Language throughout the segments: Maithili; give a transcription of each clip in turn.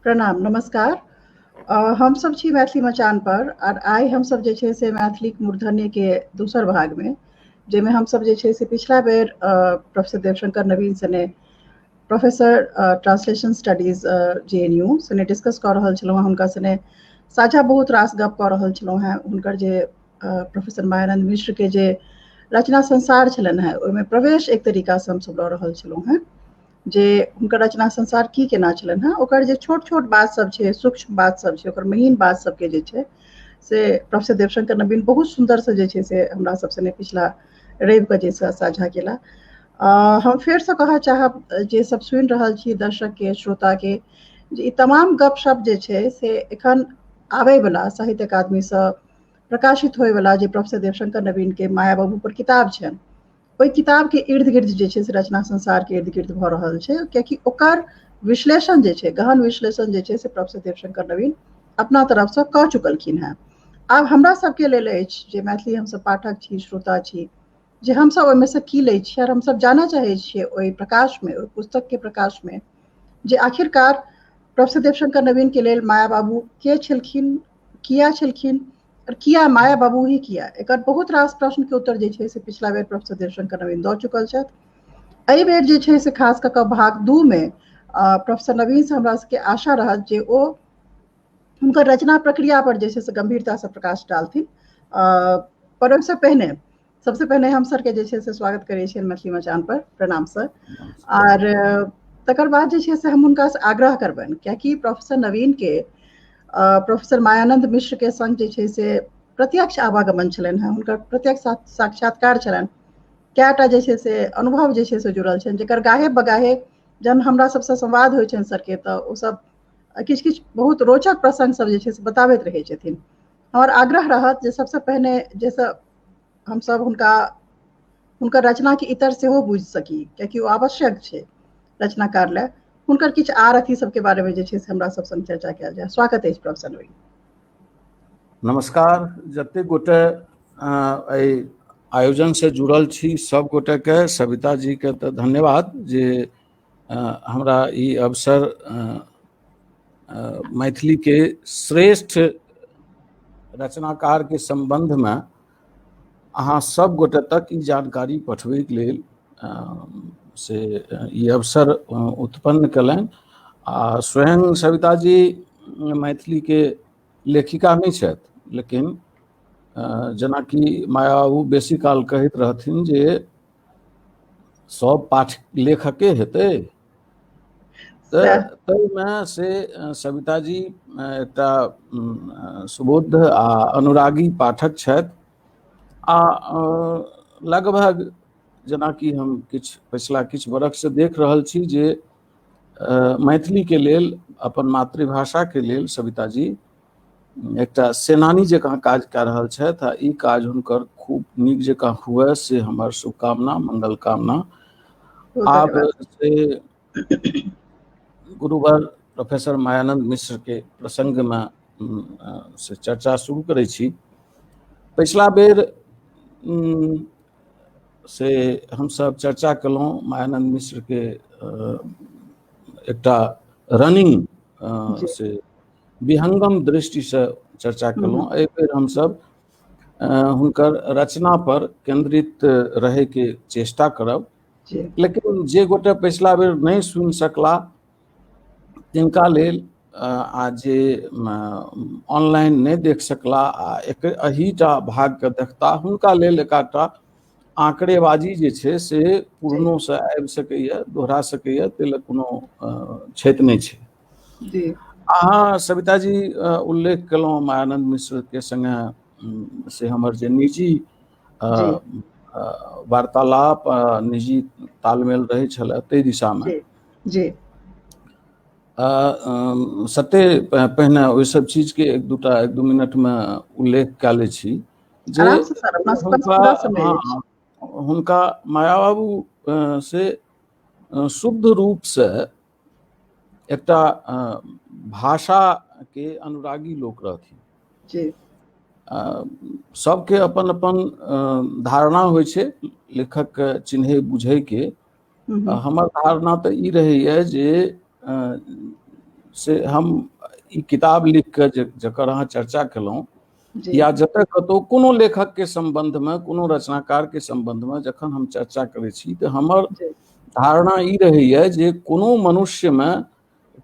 प्रणाम नमस्कार। हम सब छी मैथिली मचान पर और आइ हम सब जे छै से मैथिली मूर्धन्य के दोसर भाग में जेमे हम सब जे छै से पिछला बेर प्रोफेसर देवशंकर नवीन सने प्रोफेसर ट्रांसलेशन स्टडीज JNU सने डिस्कस कऽ रहल छलहुँ। हुनका सने साझा बहुत रास गप कऽ रहल छलहुँ हेँ। हुनकर जे प्रोफेसर मायानन्द मिश्र के जे रचना संसार छलनि हेँ ओहिमे प्रवेश एक तरीकासँ हमसब लऽ रहल छलहुँ हेँ जे हुनकर रचना संसार की केना छलनि हेँ, ओकर जे छोट छोट बात सब छै, सूक्ष्म बात सब छै, ओकर महीन बात सबके जे छै से प्रोफेसर देवशंकर नवीन बहुत सुन्दरसँ जे छै से हमरा सब सने पिछला रविके जे साझा केला। हम फेरसँ कहऽ चाहब जे सब सुनि रहल छी दर्शकके श्रोताके जे ई तमाम गपशप जे छै से एखन आबयवला साहित्य अकादमीसँ प्रकाशित होयवला जे प्रोफेसर देवशंकर नवीनके माया बाबू पर किताब छनि ओहि किताबके इर्द गिर्द जे छै से रचना संसारके इर्द गिर्द भऽ रहल छै, कियाकि ओकर विश्लेषण जे छै, गहन विश्लेषण जे छै से प्रोफेसर देवशंकर नवीन अपना तरफसँ कऽ चुकलखिन हेँ। आब हमरा सबके लेल अछि जे मैथिली हमसब पाठक छी, श्रोता छी, जे हमसब ओहिमेसँ की लै छियै और हमसब जानऽ चाहै छियै ओहि प्रकाशमे, ओहि पुस्तकके प्रकाशमे जे आखिरकार प्रोफेसर देवशंकर नवीनके लेल माया बाबू के छलखिन, किया छलखिन और किया माया बाबू ही किया। एकर बहुत रास प्रश्नके उत्तर जे छै से पिछला बेर प्रोफेसर देवशंकर नवीन दऽ चुकल छथि। एहि बेर जे छै से खास कऽ कऽ भाग 2 में प्रोफेसर नवीन से हमरा सबके आशा रहत जे ओ हुनकर रचना प्रक्रिया पर जे छै से गंभीरतासँ प्रकाश डालथिन। पर ओहिसँ पहिने सबसे पहिने हम सरके जे छै से स्वागत करै छियनि मैथिली मचान पर, प्रणाम सर। और तकर बाद जे छै से हम हुनकासँ आग्रह करबनि, कियाकि प्रोफेसर नवीनके प्रोफेसर मायानन्द मिश्रके संग जे छै से प्रत्यक्ष आवागमन छलनि हेँ, हुनकर प्रत्यक्ष साक्षात्कार छलनि, कएटा जे छै से अनुभव जे छै से जुड़ल छनि, जेकर गाहे बगाहे जहन हमरा सबसँ संवाद होइ छनि सरके तऽ ओसब किछु किछु बहुत रोचक प्रसङ्ग सब जे छै से बताबैत रहै छथिन। हमर आग्रह रहत जे सबसँ पहिने जाहिसँ हमसब हुनकर रचनाके इतर सेहो बुझि सकी, कियाकि ओ आवश्यक छै रचनाकार लए, हुनकर किछु आर अथी सबके बारेमे जे छै से हमरा सब संग चर्चा कयल जाय। स्वागत अछि प्रोफेसर नवीन। नमस्कार। जतेक गोटे एहि आयोजन से जुड़ल छी सब गोटे के, सविता जी के तऽ धन्यवाद जे हमरा ई अवसर मैथिली के श्रेष्ठ रचनाकार के संबंध में अहाँ सब गोटे तक ई जानकारी पठबैके लेल से ई अवसर उत्पन्न कयलनि। आ स्वयं सविता जी मैथिली के लेखिका नहीं छथि, लेकिन जेनाकि माया बाबू बेसी काल कहैत रहथिन जे सब पाठ लेखके हेतै, ताहिमे से सविता जी एकटा सुबोध आ अनुरागी पाठक छथि। आ लगभग जेनाकि हम पिछला किछु बरखसँ देख रहल छी जे मैथिली के लेल, अपन मातृभाषा के लेल सविता जी एकटा सेनानी जकाँ काज कऽ रहल छथि। आ ई काज हुनकर खूब नीक जकाँ हुए से हमर शुभकामना, मंगल कामना। आब से गुरुवर प्रोफेसर मायानन्द मिश्र के प्रसंग में से चर्चा शुरू करै छी। पिछला बेर से हमसब चर्चा कयलहुँ मायानन्द मिश्र के एकटा रनिंग से विहंगम दृष्टिसँ चर्चा कयलहुँ। एहि बेर हमसब हुनकर रचना पर केंद्रित रहै के चेष्टा करब। लेकिन जे गोटे पिछला बेर नहीं सुनि सकला तिनका लेल आ जे ऑनलाइन नहीं देख सकला आ एहीटा भागके देखता हुनका लेल एकाटा आंकड़ेबाजी जे छै से पूर्णोसँ आबि सकैए, दोहरा सकैए, ताहि लेल कोनो क्षति नहीं छै। अहाँ सविता जी उल्लेख कयलहुँ मायानन्द मिश्र के संगे से हमर जे निजी वार्तालाप, निजी तालमेल रहै छलै ताहि दिशामे सत्ते पहिने ओहि सब चीज के एक दू मिनट में उल्लेख कऽ लै छी जे हुनका माया बाबू से शुद्ध रूप से एकटा भाषा के अनुरागी लोक रहथिन। सबके अपन अपन धारणा होइ छै लेखक के चिन्है बुझै के। हमर धारणा तऽ ई रहैए जे से हम ई किताब लिख के जकर अहाँ चर्चा केलहुँ जी या जतऽ कतौ कोनो लेखक के संबंध में, कोनो रचनाकार के संबंध में जखन हम चर्चा करै छी तऽ हमर जी धारणा ई रहैए जे कोनो मनुष्य में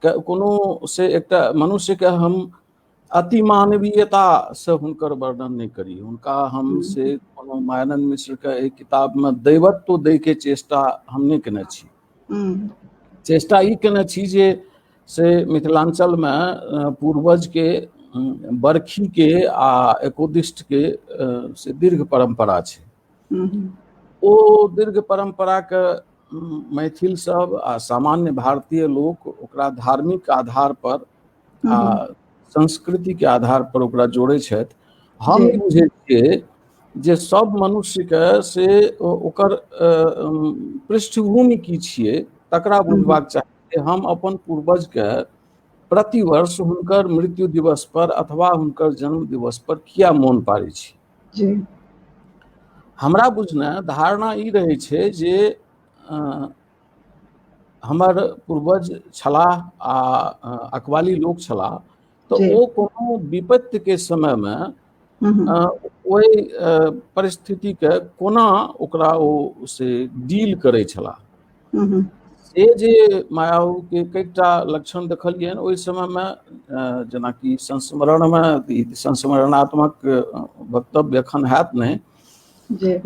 कोनो से एकटा मनुष्य के हम अतिमानवीयता से हुनकर वर्णन नहीं करी। हुनका हम से कोनो मायानन्द मिश्र के एहि किताब में दैवत्व दै के चेष्टा हम नहीं केने छी। चेष्टा ई केने छी जे से मिथिलांचल में पूर्वज के बरखी के आ एकोदिष्ट के से दीर्घ परंपरा छै। ओ दीर्घ परंपरा के मैथिल सब आ सामान्य भारतीय लोक ओकरा धार्मिक आधार पर आ संस्कृति के आधार पर ओकरा जोड़ै छथि। हम ई बुझै छियै जे सब मनुष्य के से ओकर पृष्ठभूमि की छियै तकरा बुझबाक चाही। हम अपन पूर्वज के प्रतिवर्ष हुनकर मृत्यु दिवस पर अथवा हुनकर जन्म दिवस पर किया मौन पारै छी। जी हमरा बुझना धारणा ई रहै छै जे हमर पूर्वज छलाह आ अकवाली लोक छलाह तऽ ओ कोनो विपत्ति के समय में ओहि परिस्थिति के कोना ओकरा ओ से डील करै छलाह। से जे मायाबू के कईटा लक्षण देखलियनि ओहि समय में, जेनाकि संस्मरण में संस्मरणात्मक वक्तव्य एखन हैत नहीं,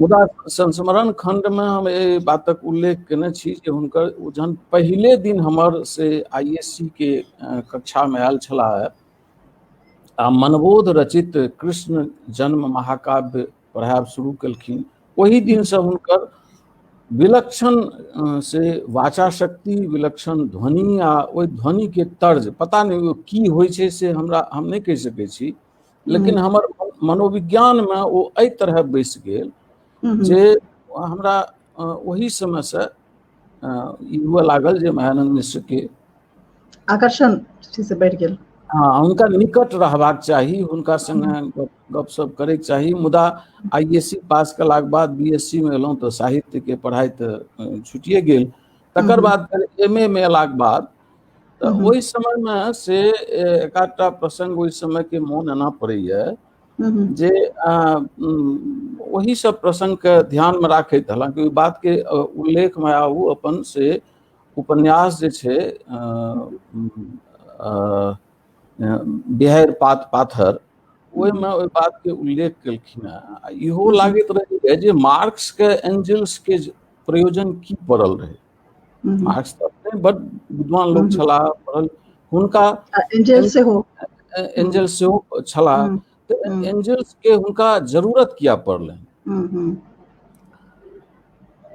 मुदा संस्मरण खंड में हम एहि बातक उल्लेख केने छी जे हुनकर जहन पहिले दिन हमर से ISC के कक्षा में आयल छलाह आ मनबोध रचित कृष्ण जन्म महाकाव्य पढ़ायब शुरू केलखिन, ओहि दिन से हुनकर विलक्षण से वाचा शक्ति, विलक्षण ध्वनि आ ओहि ध्वनि के तर्ज पता नहीं की होइ छै से हमरा हम नहीं कहि सकै छी, लेकिन हमर मनोविज्ञान में ओ एहि तरह बैस गेल जे हमरा वही समय से ई हुए लागल जे मायानन्द मिश्र के आकर्षण से बढ़ि गेल। हाँ, हुनका निकट रहबाक चाही, हुनका संगे गपशप करैके चाही। मुदा ISC पास कलाक बाद BSc में एलहुँ तऽ साहित्य के पढ़ाई तऽ छुटिए गेल। तकर बाद MA में अयलाक बाद तऽ ओहि समय में से एकाधटा प्रसंग ओहि समय के मोन एना पड़ैए जे वही सब प्रसंग के ध्यान में राखैत, हालांकि ओहि बात के उल्लेख में आउ अपन से उपन्यास जे छै बिहारि पाथर, ओहिमे ओहि बात के उल्लेख केलखिन हैं। इहो लागैत रहैए जे मार्क्स के एंजल्स के प्रयोजन की पड़ल रहे। मार्क्स तऽ अपने बड़ विद्वान लोक छलाह, पढ़ल, हुनका एंजल सेहो छलाह, तऽ एंजल्स के हुनका जरूरत किया पड़लनि।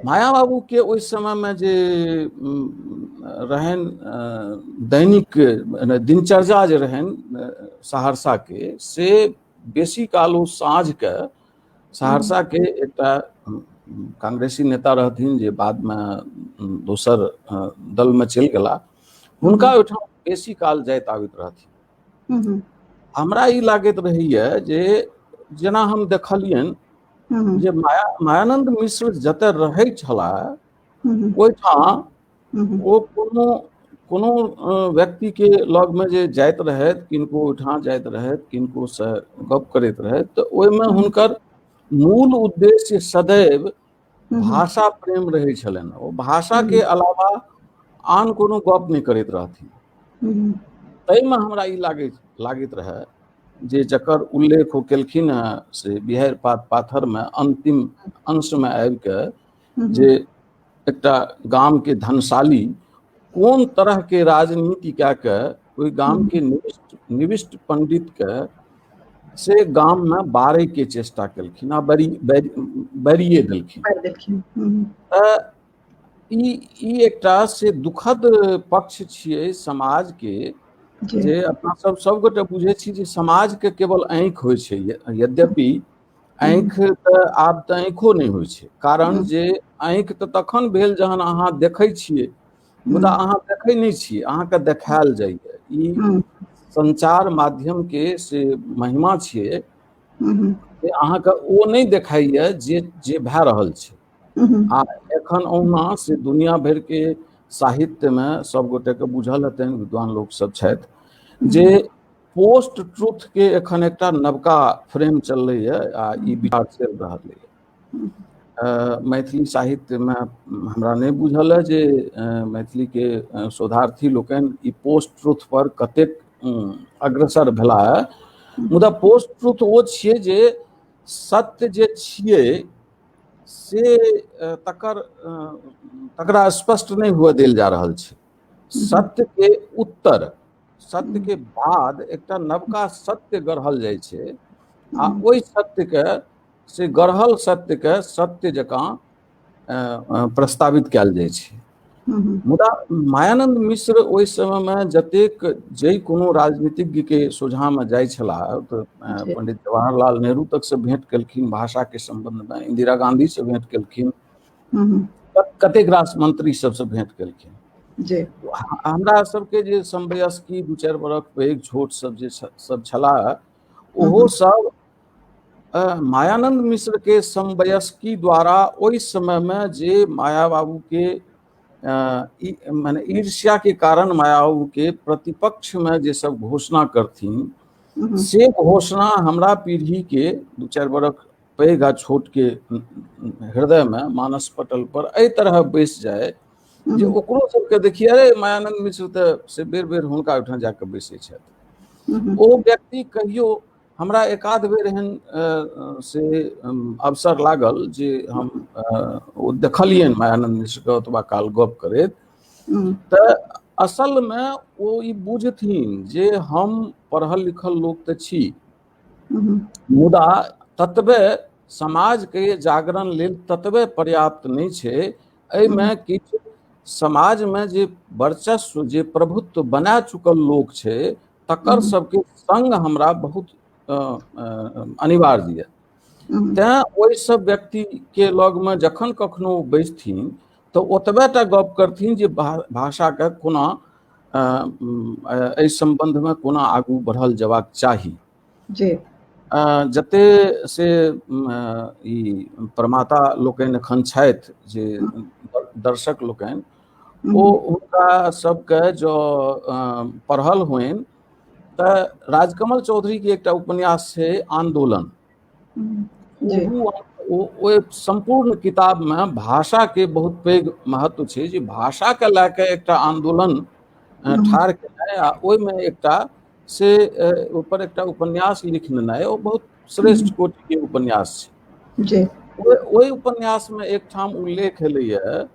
माया बाबू के ओहि समय में जे रहन दैनिक दिनचर्या जे रहन सहरसा के, से बेसी काल ओ साँझ के सहरसा के एकटा कांग्रेसी नेता रहथिन जे बाद में दोसर दल में चलि गेला, हुनका ओहिठाम बेसी काल जाइत आबैत रहथिन। हमरा ई लागैत रहैए जे जेना हम देखलियनि जे मायानन्द मिश्र जतऽ रहै छलाह ओहिठाम ओ कोनो व्यक्ति के लग में जे जाइत रहथि, किनको ओहिठाम जाइत रहथि, किनको से गप करैत रहथि, तऽ ओहिमे हुनकर मूल उद्देश्य सदैव भाषा प्रेम रहै छलनि। ओ भाषा के अलावा आन कोनो गप नहीं करैत रहथिन। ताहिमे हमरा ई लागैत रहए जे जकर उल्लेख ओ केलखिन हैं से बिहारि पाथर में अंतिम अंश में आबि के, जे एकटा गाम के धनशाली कोन तरह के राजनीति कए के ओहि गाम के निविष्ट पंडित के से गाम में बारै के चेष्टा केलखिन आ बैरिए देलखिन। ई एकटा से दुखद पक्ष छियै समाज के, जे अपना सब गोटे बुझे छी जे समाज के केवल आँखि होइ छै, यद्यपि आँखि तऽ आब तऽ आँखो नहीं होइ छै, कारण जे आँखि तऽ तखन भेल जहन अहाँ देखै छियै, मुदा अहाँ देखै नहीं छियै, अहाँके देखायल जाइए। ई संचार माध्यम के से महिमा छियै जे अहाँके ओ नहीं देखाइए जे भए रहल छै। आ एखन ओना से दुनिया भर के साहित्य में सब गोटे के बुझल हेतनि, विद्वान लोक सब छथि, जे पोस्ट ट्रुथ के एखन एकटा नवका फ्रेम चललैए आ ई विचार चलि रहलैए। मैथिली साहित्य में हमरा नहीं बुझल है जे मैथिली के शोधार्थी लोकनि ई पोस्ट ट्रुथ पर कतेक अग्रसर भेला है। मुदा पोस्ट ट्रुथ ओ छियै जे सत्य जे छियै से तकरा स्पष्ट नहीं हुआ देल जा रहल छै। सत्य के उत्तर, सत्य के बाद एकटा नवका सत्य गढ़ल जाइ छै आ ओहि सत्य के से गढ़ल सत्य के सत्य जकाँ प्रस्तावित कयल जाइ छै। मुदा मायानन्द मिश्र ओहि समय में जतेक जै कोनो राजनीतिज्ञ के सोझा में जाइ छलाह, तऽ पंडित जवाहरलाल नेहरू तक से भेंट केलखिन भाषा के संबंध में, इंदिरा गांधी से भेंट केलखिन, कतेक रास मंत्री सबसे भेंट केलखिन। हमरा सबके जे समवयस्की 2-4 बरख पैघ छोट सब जे सब छलाह, ओहो सब मायानन्द मिश्र के समवयस्की द्वारा ओहि समय में जे माया बाबू के माने ईर्ष्या के कारण माया बाबू के प्रतिपक्ष में जे सब घोषणा करथिन, से घोषणा हमरा पीढ़ी के 2-4 बरख पैघ आ छोट के हृदय में, मानस पटल पर एहि तरह बैस जाए जे ओकरो सबके देखिए अरे मायानन्द मिश्र तऽ से बेर बेर हुनका ओहिठाम जाके बैसै छथि। ओ व्यक्ति कहियो हमरा एकाध बेर एहन से अवसर लागल जे हम ओ देखलियनि मायानन्द मिश्र के ओतबा काल गप करैत, तऽ असल में ओ ई बुझथिन जे हम पढ़ल लिखल लोक तऽ छी, मुदा ततबे समाज के जागरण लेल ततबे पर्याप्त नहीं छै। एहिमे किछु समाज में जे वर्चस्व, जे प्रभुत्व बना चुकल लोक छै, तकर सबके संग हमरा बहुत अनिवार्य है। तैं ओहि सब व्यक्ति के लग में जखन कखनो बैसथिन तऽ ओतबेटा गप करथिन जे भाषा के कोना एहि संबंध में कोना आगू बढ़ल जेबाक चाही। जते से ई प्रमाता लोकनि एखन छथि, जे दर्शक लोकनि, ओ हुनका सबके जो पढ़ल होनि तऽ राजकमल चौधरी के एकटा उपन्यास छै आंदोलन। ओ संपूर्ण किताब में भाषा के बहुत पैघ महत्व छै, जे भाषा के लए के एकटा आंदोलन ठाढ़ केनाइ आ ओहिमे एकटा से ऊपर एकटा उपन्यास लिख लेनाइ ओ बहुत श्रेष्ठ कोटि के उपन्यास छै। ओहि उपन्यास में एक ठाम उल्लेख एलैए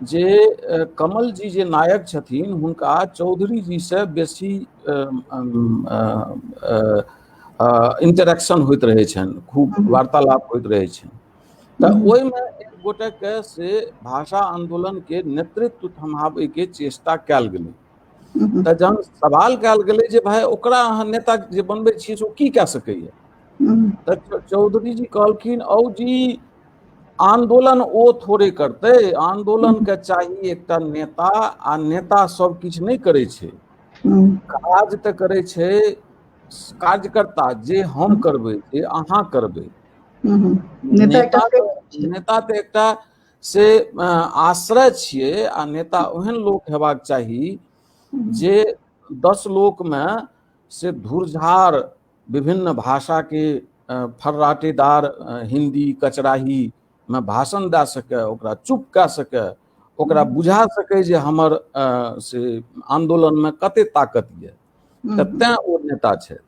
जे कमल जी जे नायक छथिन, हुनका चौधरी जी से बेसी इंटरेक्शन होइत रहै छनि, खूब वार्तालाप होइत रहै छनि। तऽ ओहिमे एक गोटे के से भाषा आंदोलन के नेतृत्व थमाबै के चेष्टा कयल गेलै। तऽ जहन सवाल कयल गेलै जे भाई ओकरा अहाँ नेता जे बनबै छियै से ओ की कए सकैए, तऽ चौधरी जी कहलखिन औ जी आंदोलन ओ थोड़े करतै, आंदोलन के चाही एकटा नेता, आ नेता सब किछु नहीं करे छै, काज तऽ करे छै कार्यकर्ता, जे हम करबै, जे अहाँ करबै। नेता तऽ एकटा से आश्रय छियै, आ नेता ओहन लोक हेबाक चाही जे 10 लोक में से धुरझार विभिन्न भाषा के फर्राटेदार हिंदी कचराही में भाषण दे सके, ओकरा चुप कए सके, ओकरा बुझा सके जे हमर से आंदोलन में कते ताकत ये, तैं ओ नेता छथि।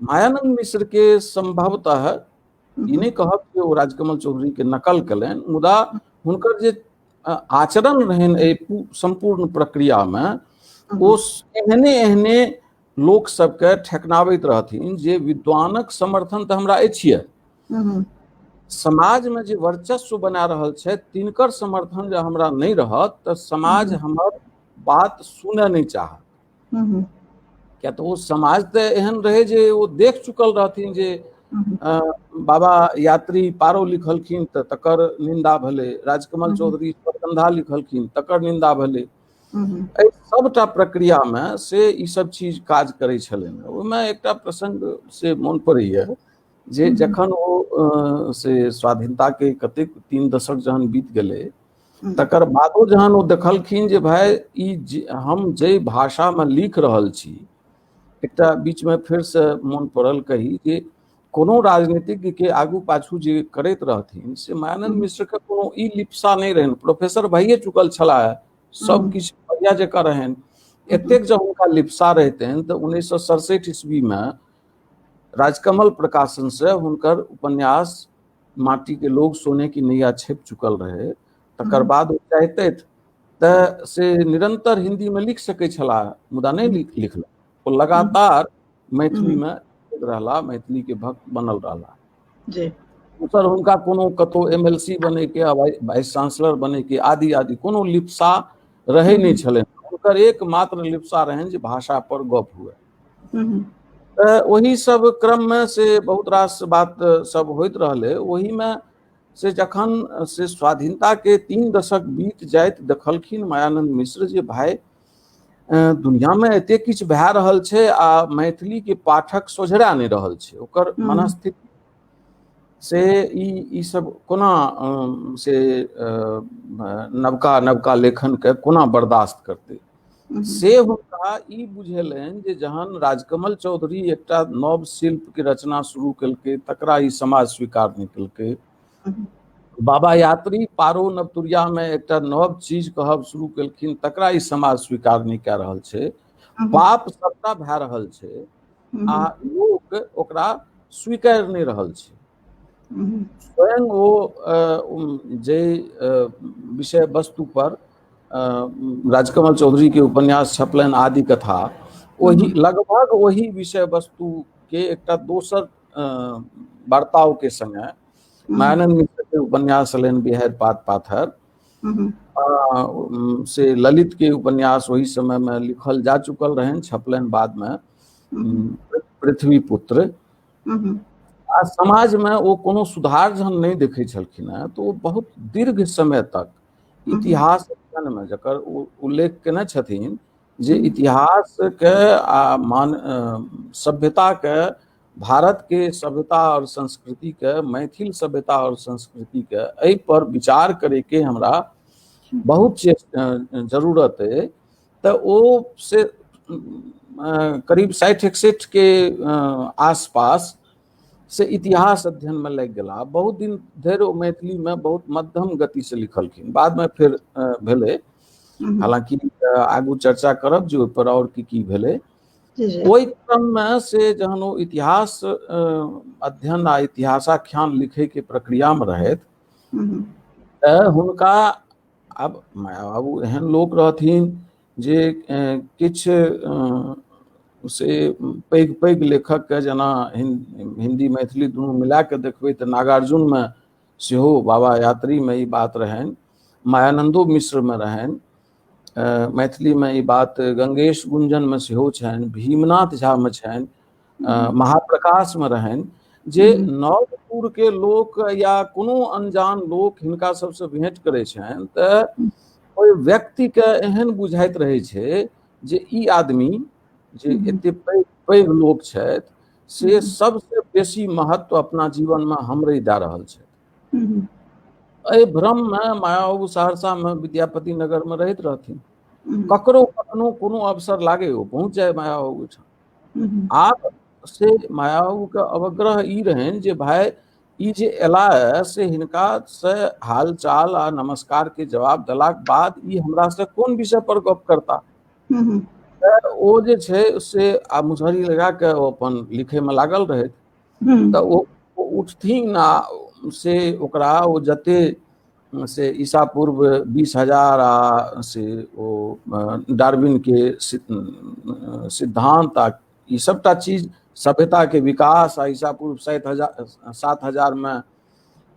मायानन्द मिश्र के संभवतः ई नहीं कहब कि ओ राजकमल चौधरी के नकल कलनि, मुदा हुनकर जे आचरण रहनि एहि संपूर्ण प्रक्रिया में, ओ एहने एहने लोक सबके ठेकनाबैत रहथिन जे विद्वानक समर्थन तऽ हमरा अछि, समाज में जे वर्चस्व बना रहल छै तिनकर समर्थन जे हमरा नहीं रहत तऽ समाज हमर बात सुने नहीं चाहत। क्या तो वो समाज तो एहन रहे जे वो देख चुकल रहथिन जे बाबा यात्री पारो लिखलखिन तऽ तकर निंदा भेलै, राजकमल चौधरी स्वरकंधा लिखलखिन तकर निंदा भेलै। एहि सबटा प्रक्रिया में से ई सब चीज काज करै छलनि। ओहिमे एकटा प्रसंग से मोन पड़ैए जे जखन ओ से स्वाधीनता के कतेक 3 दशक जहन बीत गेलै तकर बादो जहन वो देखलखिन जे भाई हम जे भाषा में लिख रहल छी, एकटा बीच में फिर से मन पड़ल कही जे कोनो राजनीतिज्ञ के आगू पाछू जे करैत रहथिन से मायानंद मिश्र के कोनो ई लिप्सा नहीं रहन, प्रोफेसर भइए चुकल छलाह, सब किछ बढ़िया जकाँ रहन, एतेक जब उनका लिप्सा रहतनि तो 1967 ईस्वी में राजकमल प्रकाशन से हुनकर उपन्यास माटी के लोग सोने की नैया छप चुकल रहे। तकर बाद वो चाहते त से निरंतर हिंदी में लिख सकै छलाह, मुदा नहीं लिखल, वो लगातार मैथिली में रहला, मैथिली के भक्त बनल रहला जी। सर हुनका कोनो कतो MLC बने के, वाइस चांसलर बने के आदि आदि कोनो लिप्सा रहे नहीं छले, हुनकर एकमात्र लिप्सा रहन जे भाषा पर गप हुए। वही सब क्रम में से बहुत रास बात सब होइत रहले। वही में से जखन से स्वाधीनता के 3 दशक बीत जाइत देखलखिन मायानंद मिश्र जे भाई दुनिया में एते किछ भए रहल छै आ मैथिली के पाठक सोझरा नहीं रहल छै, ओकर मनस्थिति से ई सब कोना से नवका नवका लेखन के कोना बर्दाश्त करते से हुनका ई बुझेलनि जे जहन राजकमल चौधरी एकटा नव शिल्प के रचना शुरू केलकै तकरा ई समाज स्वीकार नहीं केलकै, बाबा यात्री पारो नवतुरिया में एकटा नव चीज कहब शुरू केलखिन तकरा ई समाज स्वीकार नहीं कए रहल छै, पाप सबटा भए रहल छै आ लोग ओकरा स्वीकार नहीं रहल छै। स्वयं वो जे विषय वस्तु पर राजकमल चौधरी के उपन्यास छपलन आदि कथा, वही लगभग वही विषय वस्तु के एकटा दोसर वार्ताओं के संगे मायानंद मिश्र के उपन्यास छलन बिहार पात पाथर, से ललित के उपन्यास वही समय में लिखल जा चुकल रहन, छपलन बाद में पृथ्वी पुत्र। आ समाज में वो कोनो सुधार जहन नहीं देखे छलखिन हैं तो वो बहुत दीर्घ समय तक इतिहास अध्ययन में जकर उल्लेख केने छथिन जे इतिहास के सभ्यता के, भारत के सभ्यता और संस्कृति के, मैथिल सभ्यता और संस्कृति के एहि पर विचार करे के हमरा बहुत जरूरत है। तो वो से करीब 60-61 के आसपास से इतिहास अध्ययन में लग गला। बहुत दिन धरि मैथिली में बहुत मध्यम गति से लिखलखिन, बाद में फिर भेले, हालांकि आगू चर्चा करब जो पर और की भेले। ओहि क्रम में से जहन वो इतिहास अध्ययन आ इतिहासाख्यान लिखे के प्रक्रिया में रहत हुनका अब बाबू एहन लोक रहथिन जे किछ से पैघ पैघ लेखक के जना हिंदी मैथिली दुनू मिला के देखबै तऽ नागार्जुन में सेहो, बाबा यात्री में ई बात रहन, मायानंदो मिश्र में रहन, मैथिली में ई बात गंगेश गुंजन में सेहो छनि, भीमनाथ झा में छनि, महाप्रकाश में रहन, जे नवपुर के लोक या कोनो अनजान लोक हिनका सबसे भेंट करे छनि तऽ ओहि व्यक्ति के एहन बुझाइत रहे छै जे ई आदमी जे एते पैघ लोक छथि से सबसे बेसी महत्व अपना जीवन में हमरे दे रहल छथि। एहि भ्रम में मायाबू सहरसा में विद्यापति नगर में रहैत रहथिन, ककरो कखनो कोनो अवसर लागे वो पहुंच जाए मायाबू ठाम। आब से मायाबू के अवग्रह ई रहन जे भाई ई जे एला से हिनका से हाल चाल आ नमस्कार के जवाब देलाक बाद ई हमरा से कोन विषय पर गप करता। ओ जे छै से आ मुसहरी लगा के अपन लिखे में लागल रहत तऽ ओ उठथिन आ से ओकरा ओ जते से ईसा पूर्व 20,000 आ से ओ डार्विन के सिद्धांत आ ई सबटा चीज सभ्यता के विकास आ ईसा पूर्व 7,000 में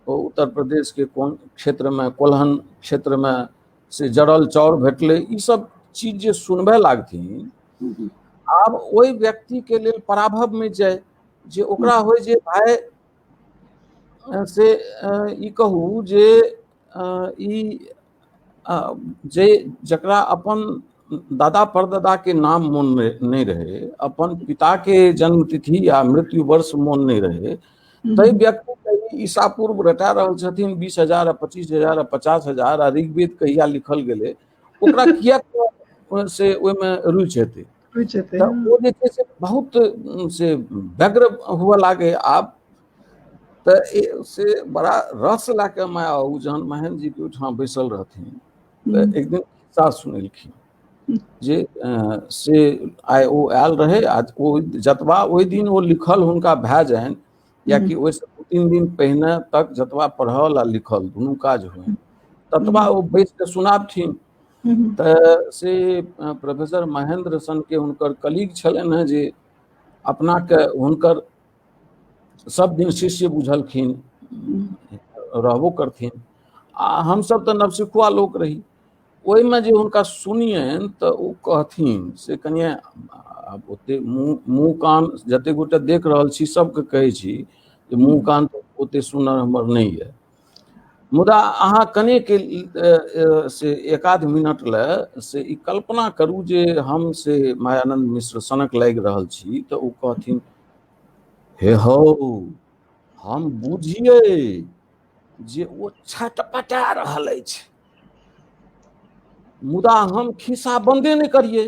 उत्तर प्रदेश के कोन क्षेत्र में, कोल्हन क्षेत्र में से जड़ल चाउर भेटले, ई सब चीज जे सुनबे लागथिन आब ओहि व्यक्ति के लेल पराभव में जाए जे ओकरा हो जे भाई से ई कहू जे ई जे जकरा अपन दादा परदादा के नाम मोन नहीं रहे, अपन पिता के जन्म तिथि या मृत्यु वर्ष मोन नहीं रहे, तै व्यक्ति के ईसा पूर्व रटा रहल छथिन 20,000 आ 25,000 आ 50,000 आ ऋग्वेद कहिया लिखल गेलै ओकरा किया से ओहिमे रुचि हेतै। रुचते तऽ हैं। ओ जे छै से बहुत से व्यग्र हुए लागे आब। तऽ से बड़ा रस लए कऽ माया ओ जहन महेंद्र जी के ओहिठाम बैसल रहथिन तऽ एक दिन खिस्सा सुनेलखिन जे से आइ ओ आयल रहे आ ओ जतबा ओहि दिन ओ लिखल हुनका भए जानि कियाकि ओहिसँ 2-3 दिन पहिने तक जतबा पढ़ल आ लिखल दुनू काज हुए ततबा ओ बैस कऽ सुनाबथिन। तऽ से प्रोफेसर महेंद्र सन के हुनकर कलीग छलनि हैं जे अपनाके हुनकर सब दिन शिष्य बुझलखिन रहबो करथिन आ हमसभ तऽ नवसिखुआ लोक रही। ओहिमे जे हुनका सुनियनि तऽ ओ कहथिन से कनिए आब ओते मुँह कान जतेक गोटे देख रहल छी सबके कहै छी जे मुँह कान ओते सुनर हमर नहि यऽ मुदा अहाँ कनेके से 1-आध मिनट लए से ई कल्पना करू जे हम से मायानन्द मिश्र सनक लागि रहल छी तऽ ओ कहथिन हे हौ हम बुझियै जे ओ छटपटा रहल अछि मुदा हम खिस्सा बन्दे नहि करियै।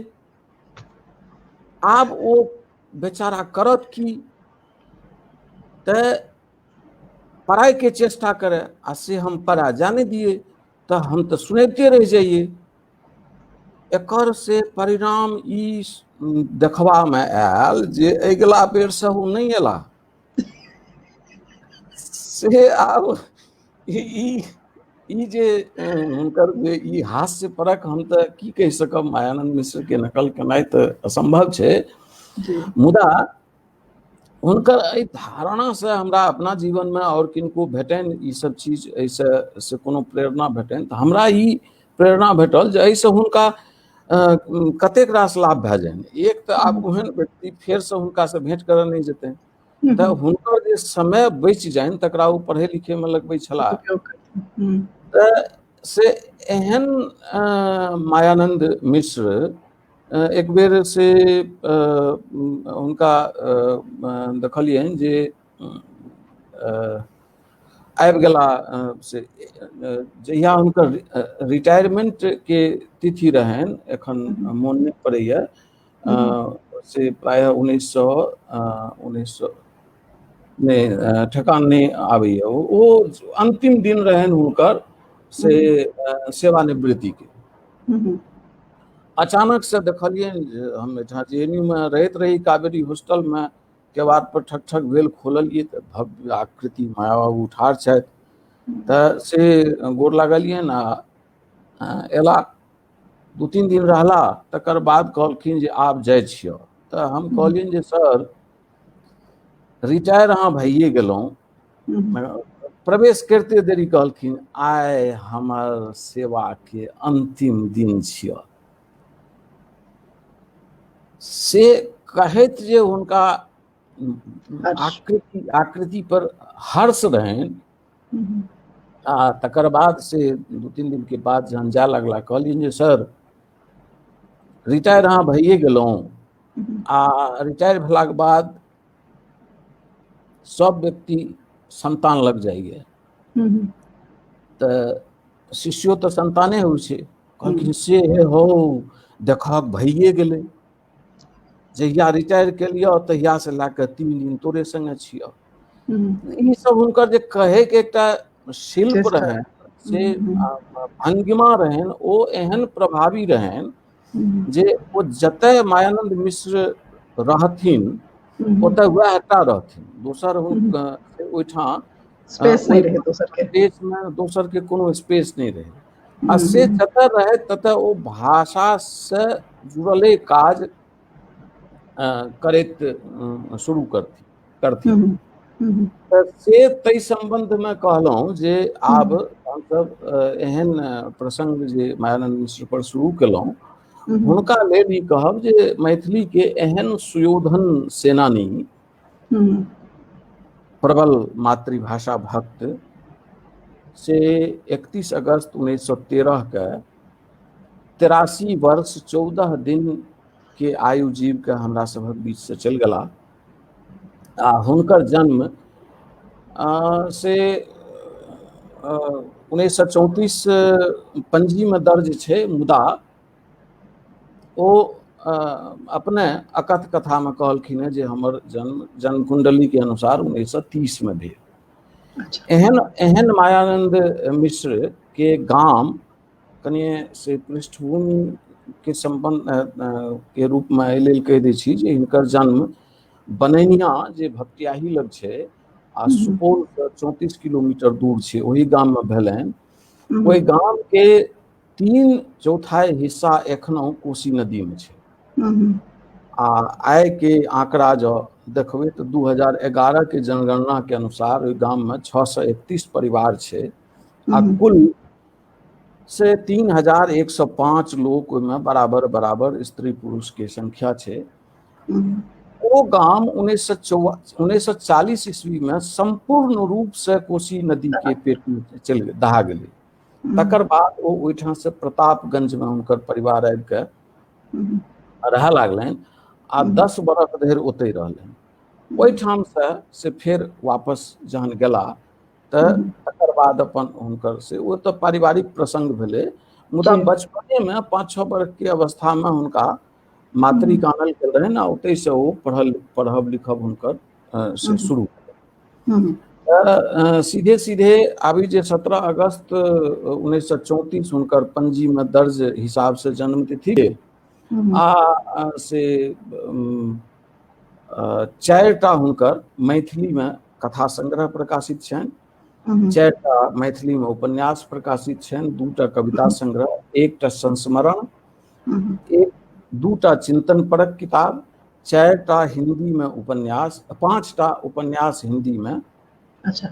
आब ओ बेचारा करत की तऽ पढ़ाइके चेष्टा करे आ से हम पढ़ा जाने दिए तऽ हम तऽ सुनैते रहि जाइए। एकर से परिणाम ई देखबामे आयल जे अगिला बेरसँ ओ नहि अयला। से आब ई जे हुनकर जे ई हास्य परक हम तऽ की कहि सकब मायानन्द मिश्र के नकल केनाइ तऽ असम्भव छै मुदा हुनकर एहि धारणासँ हमरा अपना जीवनमे आओर किनको भेटनि ईसभ चीज एहिसँ से कोनो प्रेरणा भेटनि तऽ हमरा ई प्रेरणा भेटल जे एहिसँ हुनका कतेक रास लाभ भए जानि। एक तऽ आब ओहन व्यक्ति फेरसँ हुनकासँ भेँट करऽ नहि जेतनि तऽ हुनकर जे समय बचि जानि तकरा ओ पढ़ै लिखैमे लगबै छलाह। तऽ से एहन मायानन्द मिश्र एक बेर से हुनका देखलियनि जे आबि गेला से जहिया हुनकर रिटायरमेंटके तिथि रहनि एखन मोन नहि पड़ैए से प्रायः 1900 नहि ठेकान नहि आबैए ओ अन्तिम दिन रहनि हुनकर से सेवानिवृत्तिके। अचानक से देखलियनि जे हम एहिठाम JNU मे रहैत रही कावेरी हॉस्टलमे केवाड़ पर ठक ठक भेल खोललियै तऽ भव्य आकृति माया बाबू ठाढ़ छथि तऽ से गोर लागलियनि आ एला 2-3 दिन रहला तकर बाद कहलखिन जे आब जाइ छियौ तऽ हम कहलियनि जे सर रिटायर अहाँ भइए गेलहुँ। प्रवेश करिते देरी कहलखिन आइ हमर सेवाके अन्तिम दिन छियऽ। से कहैत जे हुनका आकृति पर हर्ष रहनि आ तकर बाद से 2-3 दिनके बाद जहन जाय लगला कहलियनि जे सर रिटायर अहाँ भइए गेलहुँ आ रिटायर भेलाके बाद सब व्यक्ति संतान लग जाइए तऽ शिष्यो तऽ संताने होइ छै। कहलखिन से हे हौ देखहक भइए गेलै जहिया रिटायर केलियऽ तहियासँ लए कऽ 3 दिन तोरे सङ्गे छियऽ। ई सब हुनकर जे कहैके एकटा शिल्प रहनि से भंगिमा रहनि ओ एहन प्रभावी रहनि जे ओ जतय मायानन्द मिश्र रहथिन ओतय वएह टा रहथिन दोसर ओहिठाम स्पेस नहीं ओहि रहे दोसर के। देशमे दोसरके कोनो स्पेस नहि रहै आ से जतऽ रहै ततऽ ओ भाषासँ जुड़ले काज करैत शुरू करथिन। तऽ से ताहि सम्बन्धमे कहलहुँ जे आब हमसभ एहन प्रसङ्ग जे मायानन्द मिश्र पर शुरू केलहुँ हुनका लेल ई कहब जे मैथिलीके एहन सुयोधन सेनानी प्रबल मातृभाषा भक्त से 31 अगस्त 1913 83 वर्ष 14 दिन के आयु जीव के हमरा सभक बीच से चलि गेला आ हुनकर जन्म से 1934 पंजी में दर्ज है, मुदा ओ अपने अकथ कथा में कहलखिन जे हमर जन्म कुंडली के अनुसार 1930 में भेल। अच्छा। एहन मायानंद मिश्र के गाम कनिए से पृष्ठभूमि के संबंध के रूप में एहि लेल कहि दै छी जे हिनकर जन्म बनैनिया जे भपटियाही लग छै आ सुपौल से 34 किलोमीटर दूर छै, ओही गाम में भेलनि। ओहि गाम के 3/4 हिस्सा एखनो कोसी नदी में छै। आ आय के आंकड़ा जो देखबे तो 2011 के जनगणना के अनुसार ओहि गाम में 631 परिवार छै आ कुल से 3105 लोग में बराबर बराबर स्त्री पुरुष के संख्या छै। वो गाम 1940 ईस्वी में संपूर्ण रूप से कोसी नदी के पेट में चल दहा गेलै। तकर बाद वो ओहिठाम से प्रतापगंज में हुनकर परिवार आबि के रह लागलनि आ 10 बरख धरि ओतै रहलनि। ओहिठाम से फिर वापस जहन गेला तकर बाद अपन हुनकर से वो तो पारिवारिक प्रसंग भेलै, मुदा बचपने में 5-6 वर्ष के अवस्था में हुनका मातृक आनल गेल रहनि आ ओतै से ओ पढ़ब लिखब हुनकर से शुरू। सीधे सीधे आबी जे 17 अगस्त 1934 हुनकर पंजी में दर्ज हिसाब से जन्म तिथि आ से 4टा हुनकर मैथिली में कथा संग्रह प्रकाशित छनि, 4टा मैथिली में उपन्यास प्रकाशित छनि, 2टा कविता संग्रह, 1टा संस्मरण, 2टा चिंतन परक किताब, 4टा हिंदी में उपन्यास, 5टा उपन्यास हिंदी में। अच्छा।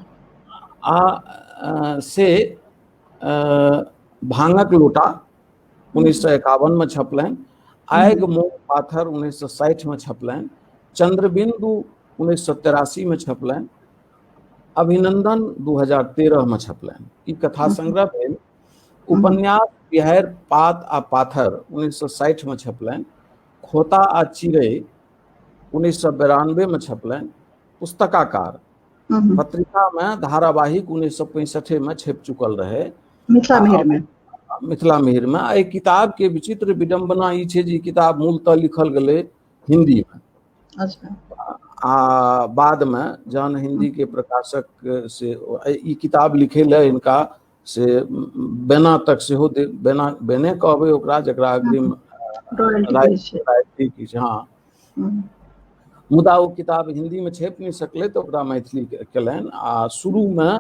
से भांगक लोटा 1951 में छपलनि, आगि मोम पाथर 1960 में छपलनि, चंद्रबिंदु 1983 में छपलनि, अभिनंदन 2013 में छपलनि। ई कथा संग्रह भेल। उपन्यास बिहार पात आ पाथर 1960 में छपलनि, खोता आ चिड़ै 1992 में छपलनि, पुस्तकाकार पत्रिका में धारावाहिक 1965 में छप चुकल रहे मिथिला मिहिर में। एहि किताब के विचित्र विडंबना ई छै जे किताब मूलतः लिखल गेलै हिंदी में। अच्छा। आ बाद में जहन हिंदी के प्रकाशक से ई किताब लिखे ले इनका से बेना तक से हो बेने कहबै ओकरा जकरा अग्रिम रॉयल्टी की छै। हाँ, मुदा वो किताब हिंदी में छप नहीं सकले तो ओकरा मैथिली केलनि। आ शुरू में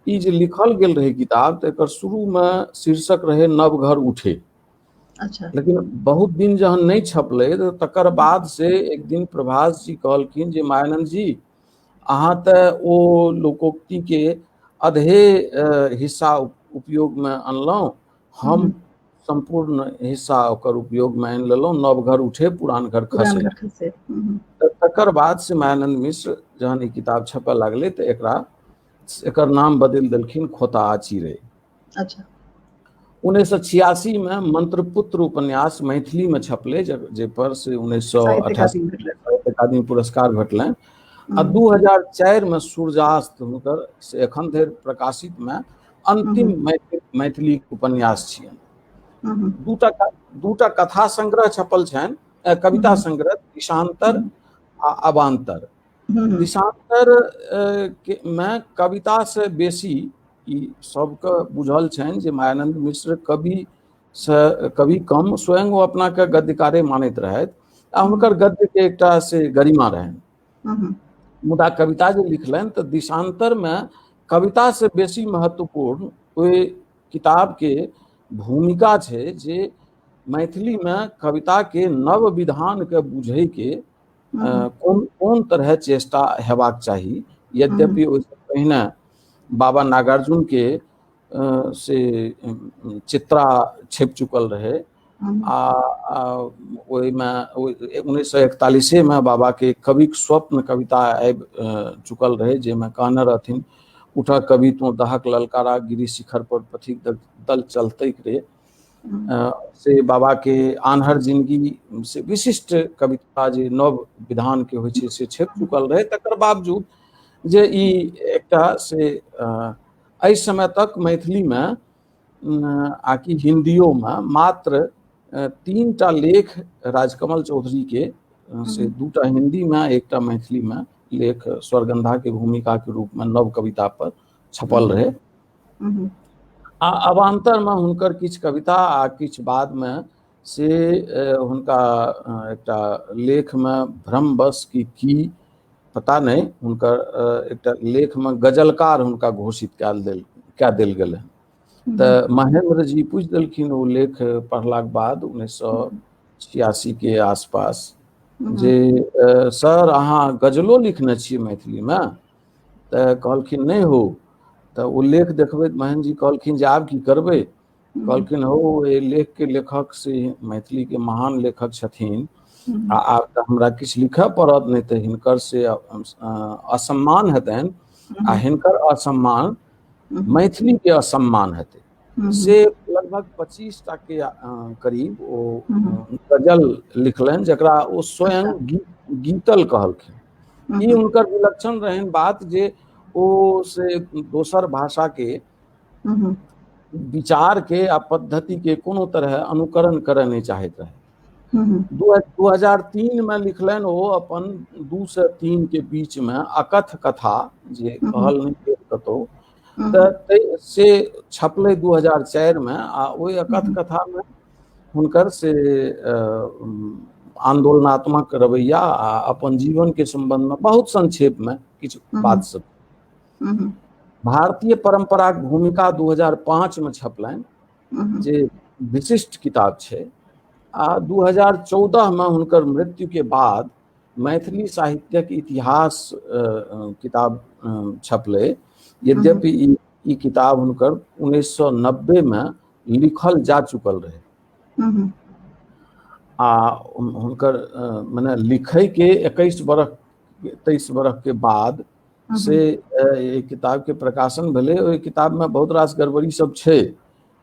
ई जे लिखल गेल रहे किताब तो एकर शुरू में शीर्षक रहे नव घर उठे। अच्छा। लेकिन बहुत दिन जहन नहीं छपले तो तकर बाद से एक दिन प्रभास जी कहलखिन जे मायानंद जी अहाँ तो ओ लोकोक्ति के अधे हिस्सा उपयोग में अनलहुँ, हम संपूर्ण हिस्सा ओकर उपयोग में आनि लेलहुँ। नव घर उठे पुरान घर खसे। तकर बाद से मायानंद मिश्र जहन ई किताब छपे लगले तो एकर नाम बदल देलखिन खोता आ चिड़ै। अच्छा। 1986 में मंत्रपुत्र उपन्यास मैथिली में छपले जे पर से 1988 अकादमी पुरस्कार भेटलनि। आ 2004 में सूर्यास्त हुनकर से एखन धरि प्रकाशित में अंतिम मैथिली उपन्यास छियनि। 2टा कथा संग्रह छपल छनि, कविता संग्रह, दिशांतर आ अवान्तर। दिशांतर में कविता से बेसी ई सबके बुझल छनि जे मायानंद मिश्र कवि कम, स्वयं वो अपना के गद्यकारे मानैत रहथि आ हुनकर गद्य के एकटा से गरिमा रहनि। मुदा कविता जे लिखलनि तो दिशांतर में कविता से बेसी महत्वपूर्ण ओहि किताब के भूमिका छै जे मैथिली में कविता के नव विधान के बुझे के कोन तरह चेष्टा हेबाक चाही। यद्यपि ओहिसँ पहिने बाबा नागार्जुन के से चित्रा छप चुकल रहे आ ओहि में 1941 में बाबा के कविक स्वप्न कविता आबि चुकल रहे जेमे कहने रहथिन उठा कवि तो दहक ललकारा गिरी शिखर पर पथिक दल चलते रे। से बाबा के आन्हर जिंदगी से विशिष्ट कविता जे नव विधान के होइ छै से छप चुकल रहे। तकर बावजूद जे ई एकटा से एहि समय तक मैथिली में आकि हिंदियो में मात्र 3टा लेख राजकमल चौधरी के से 2टा हिंदी में 1टा मैथिली में लेख स्वर्गंधा के भूमिका के रूप में नव कविता पर छपल रहे। आ अवान्तर में हुनकर किछु कविता आ किछु बाद में से हुनका एकटा लेख में भ्रमवश की पता नहीं, हुनकर एकटा लेख में गजलकार हुनका घोषित कए देल गेल। तो महेंद्र जी पूछ देलखिन वो लेख पढ़लाक बाद 1986 के आसपास जे सर अहाँ गजलो लिखने छियै मैथिली में? तो कहलखिन नहीं हो। तो वो लेख देखबे महेंद्र जी कहलखिन जे आब की करबै? कहलखिन हो ये लेख के लेखक से मैथिली के महान लेखक छथिन, आब तऽ हमरा किछु लिखऽ पड़त, नहीं तो हिनकर से असम्मान हेतनि आ हिनकर असम्मान मैथिली के असम्मान हेतै। से लगभग 25टा के करीब ओ गजल लिखलनि जकरा ओ स्वयं गीतल कहलखिन। ई हुनकर विलक्षण रहन बात जे ओ से दोसर भाषा के विचार के आ पद्धति के कोनो तरह अनुकरण करय नहीं चाहैत रहे। 2003 में लिखलनि ओ अपन 2 से 3 के बीच में अकथ कथा जे कहल नहीं गेल कतौ, से छपले 2004 में। आ ओहि अकथ कथा में हुनकर से आंदोलनात्मक रवैया आ अपन जीवन के संबंध में बहुत संक्षेप में किछु बात सब। भारतीय परंपरा भूमिका 2005 में छपलनि जे विशिष्ट किताब छै। आ 2014 में हुनकर मृत्यु के बाद मैथिली साहित्यक इतिहास किताब छपले। यद्यपि ई किताब हुनकर 1990 में लिखल जा चुकल रहे। आ हुनकर मने लिखै के 23 बरख के बाद से ये किताब के प्रकाशन भेलै। ओहि किताब में बहुत रास गड़बड़ी सब छै,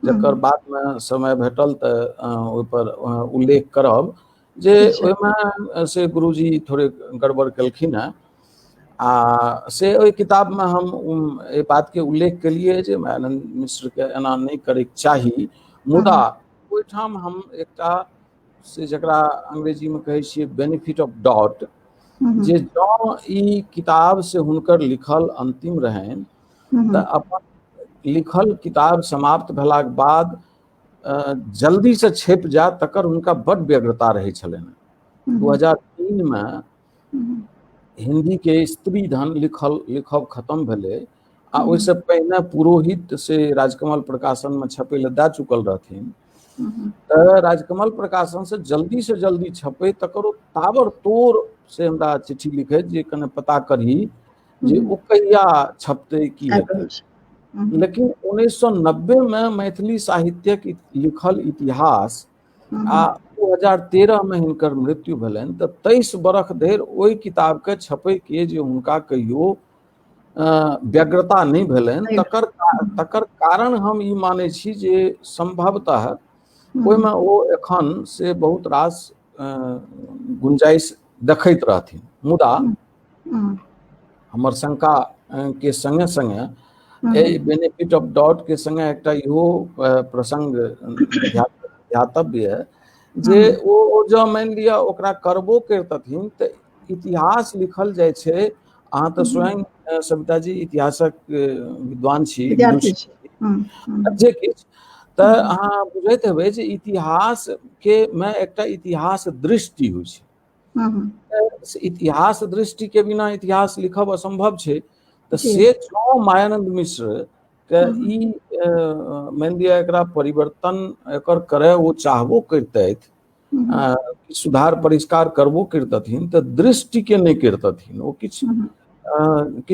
जकर बाद में समय भेटल तऽ ओहि पर उल्लेख करब जे ओहिमे से गुरुजी थोड़े गड़बड़ केलखिन हैं। आ से ओहि किताब में हम एहि बात के उल्लेख केलिए जे मायानन्द मिश्र के एना नहीं करैके चाही, मुदा ओहिठाम हम एकटा से जकरा अंग्रेजी में कहै छियै बेनिफिट ऑफ डाउट, जे जँ ई किताब से हुनकर लिखल अंतिम रहनि तऽ अपन लिखल किताब समाप्त भेलाक बाद जल्दी से छपि जाए तकर हुनका बड्ड व्यग्रता रहै छलनि। 2003 में हिंदी के स्त्री धन लिखब खत्म भेलै। आ ओहिसँ पहिने पुरोहित से राजकमल प्रकाशन में छपै लए दए चुकल रहथिन। तऽ राजकमल प्रकाशन से जल्दी छपै तकर ओ ताबड़तोड़ से हमरा चिट्ठी लिखैत जे कने पता करी जे ओ कहिया छपतै की हेतै। लेकिन 1990 में मैथिली साहित्यक लिखल इतिहास आ 2013 में हिनकर मृत्यु भेलनि तऽ 23 बरख धरि ओहि किताब के छपै के जे हुनका कहियो व्यग्रता नहीं भेलनि तकर कारण हम ई मानै छी जे संभवतः ओहिमे ओ एखन से बहुत रास गुंजाइश देखैत रहथिन। मुदा हमर शंका के संगे संगे बेनिफिट ऑफ डाउट के संगे एकटा इहो प्रसंग ध्यातव्य है जे ओ जँ मानि लिअ ओकरा करबो करतथिन तऽ इतिहास लिखल जाइ छै। अहाँ तऽ स्वयं सविता जी इतिहासक विद्वान छी, जे किछु तऽ अहाँ बुझैत हेबै जे इतिहास के में एकटा इतिहास दृष्टि होइ छै। इतिहास दृष्टि के बिना इतिहास लिखब असंभव छै। तऽ से जँ मायानन्द मिश्र के ई मानि लिअ एकरा परिवर्तन एकर करे ओ चाहबो करतथि, सुधार परिष्कार करबो करतथिन तऽ दृष्टि के नहीं करतथिन। ओ किछु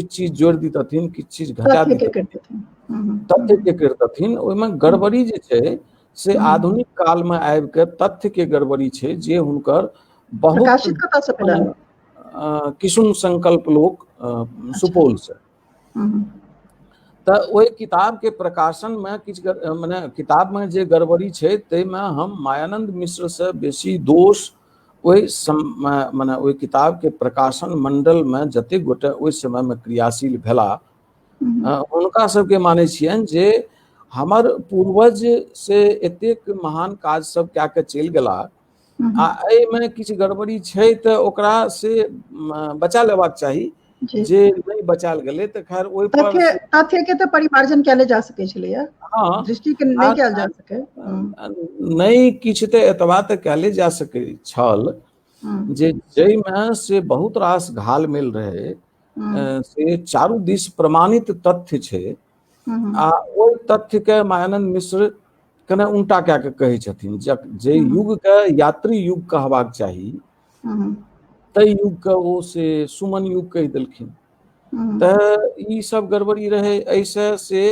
चीज जोड़ि देतथिन, किछु चीज घटा देतथिन, तथ्य के करतथिन। ओहिमे गड़बड़ी जे छै से आधुनिक काल में आबि के तथ्य के गड़बड़ी छै जे हुनकर बहुत किशुन संकल्प लोक सुपौल से। तऽ ओहि किताब के प्रकाशन में किछु मने किताब में जे गड़बड़ी छै ताहिमे हम मायानन्द मिश्र से बेसी दोष ओहि मने ओहि किताब के प्रकाशन मंडल में जतेक गोटे ओहि समय में क्रियाशील भेला हुनका सबके मानै छियनि जे हमर पूर्वज से एतेक महान काज सब कए के चलि गेला आ एहिमे किछु गड़बड़ी छै तऽ ओकरा से बचा लेबाक चाही जे नहीं बचाल गेलै तऽ खैर ओहि पर तथ्य के तऽ परिमार्जन कैल जा सकै छलैया, हाँ दृष्टि के नहीं कैल जा सकै, नहीं किछु तऽ एतबा तऽ कैले जा सकै छल जे जाहिमे से बहुत रास घाल मेल रहे से चारू दिस प्रमाणित तथ्य छै आ ओहि तथ्य के मायानन्द मिश्र कने उल्टा कए के कहै छथिन जे युग के यात्री युग कहबाक चाही ताहि युग के ओ से सुमन युग कहि देलखिन। तऽ ई सब गड़बड़ी रहे, ऐसे से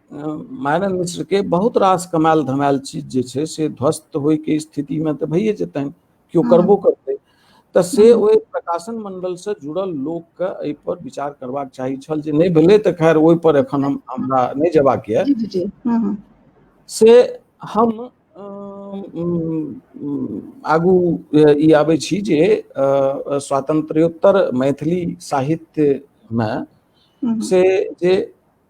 मायानन्द मिश्र के बहुत रास कमाल धमाल चीज जे छै से ध्वस्त होय के स्थिति में तऽ भइए जेतनि, क्यों करबो करतै। तऽ से ओहि प्रकाशन मंडल से जुड़ल लोक के एहि पर विचार करबाक चाही छल, जे नहीं भेलै तऽ खैर ओहि पर एखन हमरा नहीं जेबाक यऽ। से हम आगू ई आबै छी जे स्वातंत्र्योत्तर मैथिली साहित्य में से जे